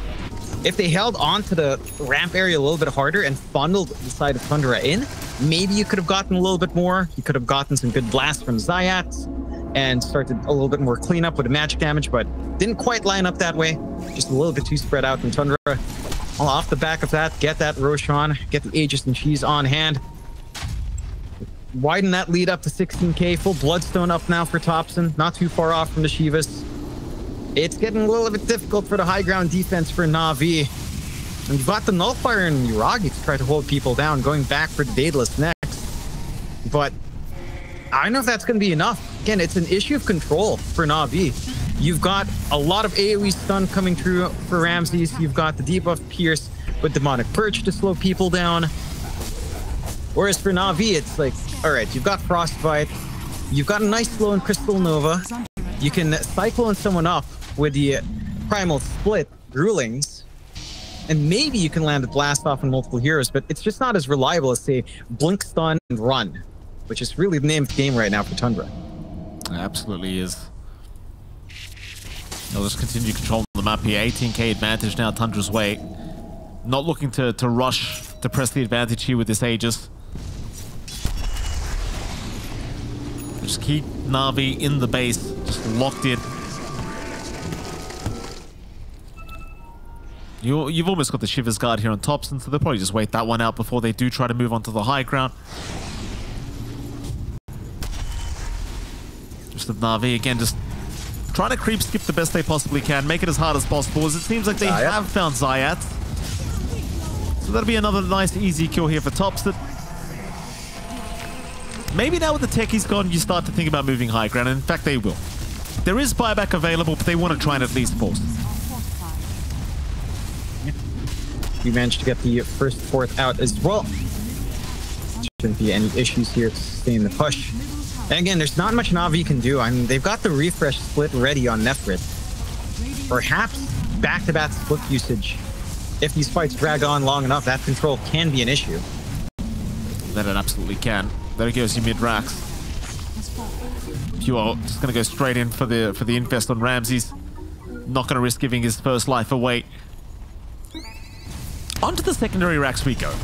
If they held on to the ramp area a little bit harder and funneled the side of Tundra in, maybe you could have gotten a little bit more. You could have gotten some good blasts from Zayat and started a little bit more cleanup with the magic damage, but didn't quite line up that way. Just a little bit too spread out from Tundra. Well, off the back of that, get that Roshan, get the Aegis and Cheese on hand. Widen that lead up to 16k. Full Bloodstone up now for Topson. Not too far off from the Shivas. It's getting a little bit difficult for the high ground defense for Na'Vi. And you've got the Nullfire and Uragi to try to hold people down, going back for the Daedalus next. But I don't know if that's going to be enough. Again, it's an issue of control for Na'Vi. You've got a lot of AoE stun coming through for Ramses. You've got the debuff Pierce with Demonic Purge to slow people down. Whereas for Na'Vi, it's like, all right, you've got Frostbite. You've got a nice slow and Crystal Nova. You can Cyclone someone up with the Primal Split, Brewlings, and maybe you can land a Blast off on multiple heroes, but it's just not as reliable as, say, Blink, Stun, and Run, which is really the name of the game right now for Tundra. It absolutely is. They'll just continue controlling the map here. 18k advantage now Tundra's way. Not looking to rush to press the advantage here with this Aegis. Just keep Na'Vi in the base, just locked in. You've almost got the Shiver's Guard here on Thompson, so they'll probably just wait that one out before they do try to move on to the high ground. Just the Na'Vi again, just trying to creep skip the best they possibly can, make it as hard as possible, as it seems like they have found Zayat. So that'll be another nice, easy kill here for Thompson. Maybe now with the techies gone, you start to think about moving high ground, and in fact they will. There is buyback available, but they want to try and at least force. We managed to get the first fourth out as well. Shouldn't be any issues here to stay in the push. And again, there's not much Na'Vi can do. I mean, they've got the refresh split ready on Nefrit. Perhaps back-to-back split usage. If these fights drag on long enough, that control can be an issue. That it absolutely can. There goes your mid-racks. Pure just going to go straight in for the infest on Ramses. Not going to risk giving his first life away. Onto the secondary racks we go. In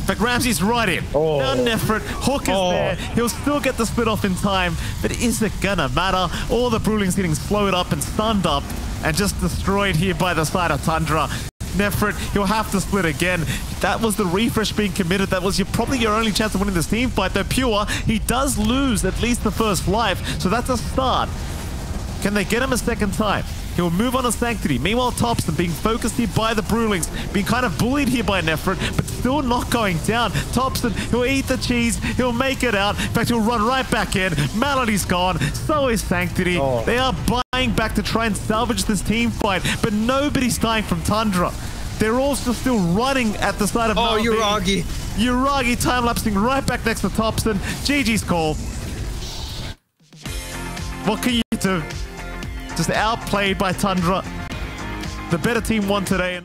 fact, Ramsey's right in. Now Nefrit, Hook is there. He'll still get the split off in time, but is it gonna matter? All the Brewlings getting slowed up and stunned up and just destroyed here by the side of Tundra. Nefrit, he'll have to split again. That was the refresh being committed. That was probably your only chance of winning this team fight. Though Pure, he does lose at least the first life, so that's a start. Can they get him a second time? He'll move on to Sanctity. Meanwhile, Thompson being focused here by the Brewlings, being kind of bullied here by Nefrit, but still not going down. Thompson, he'll eat the cheese, he'll make it out. In fact, he'll run right back in. Melody's gone, so is Sanctity. They are buying back to try and salvage this team fight, but nobody's dying from Tundra. They're also still running at the side of Uragi. Uragi time-lapsing right back next to Thompson. GG's call. What can you do? Just outplayed by Tundra. The better team won today.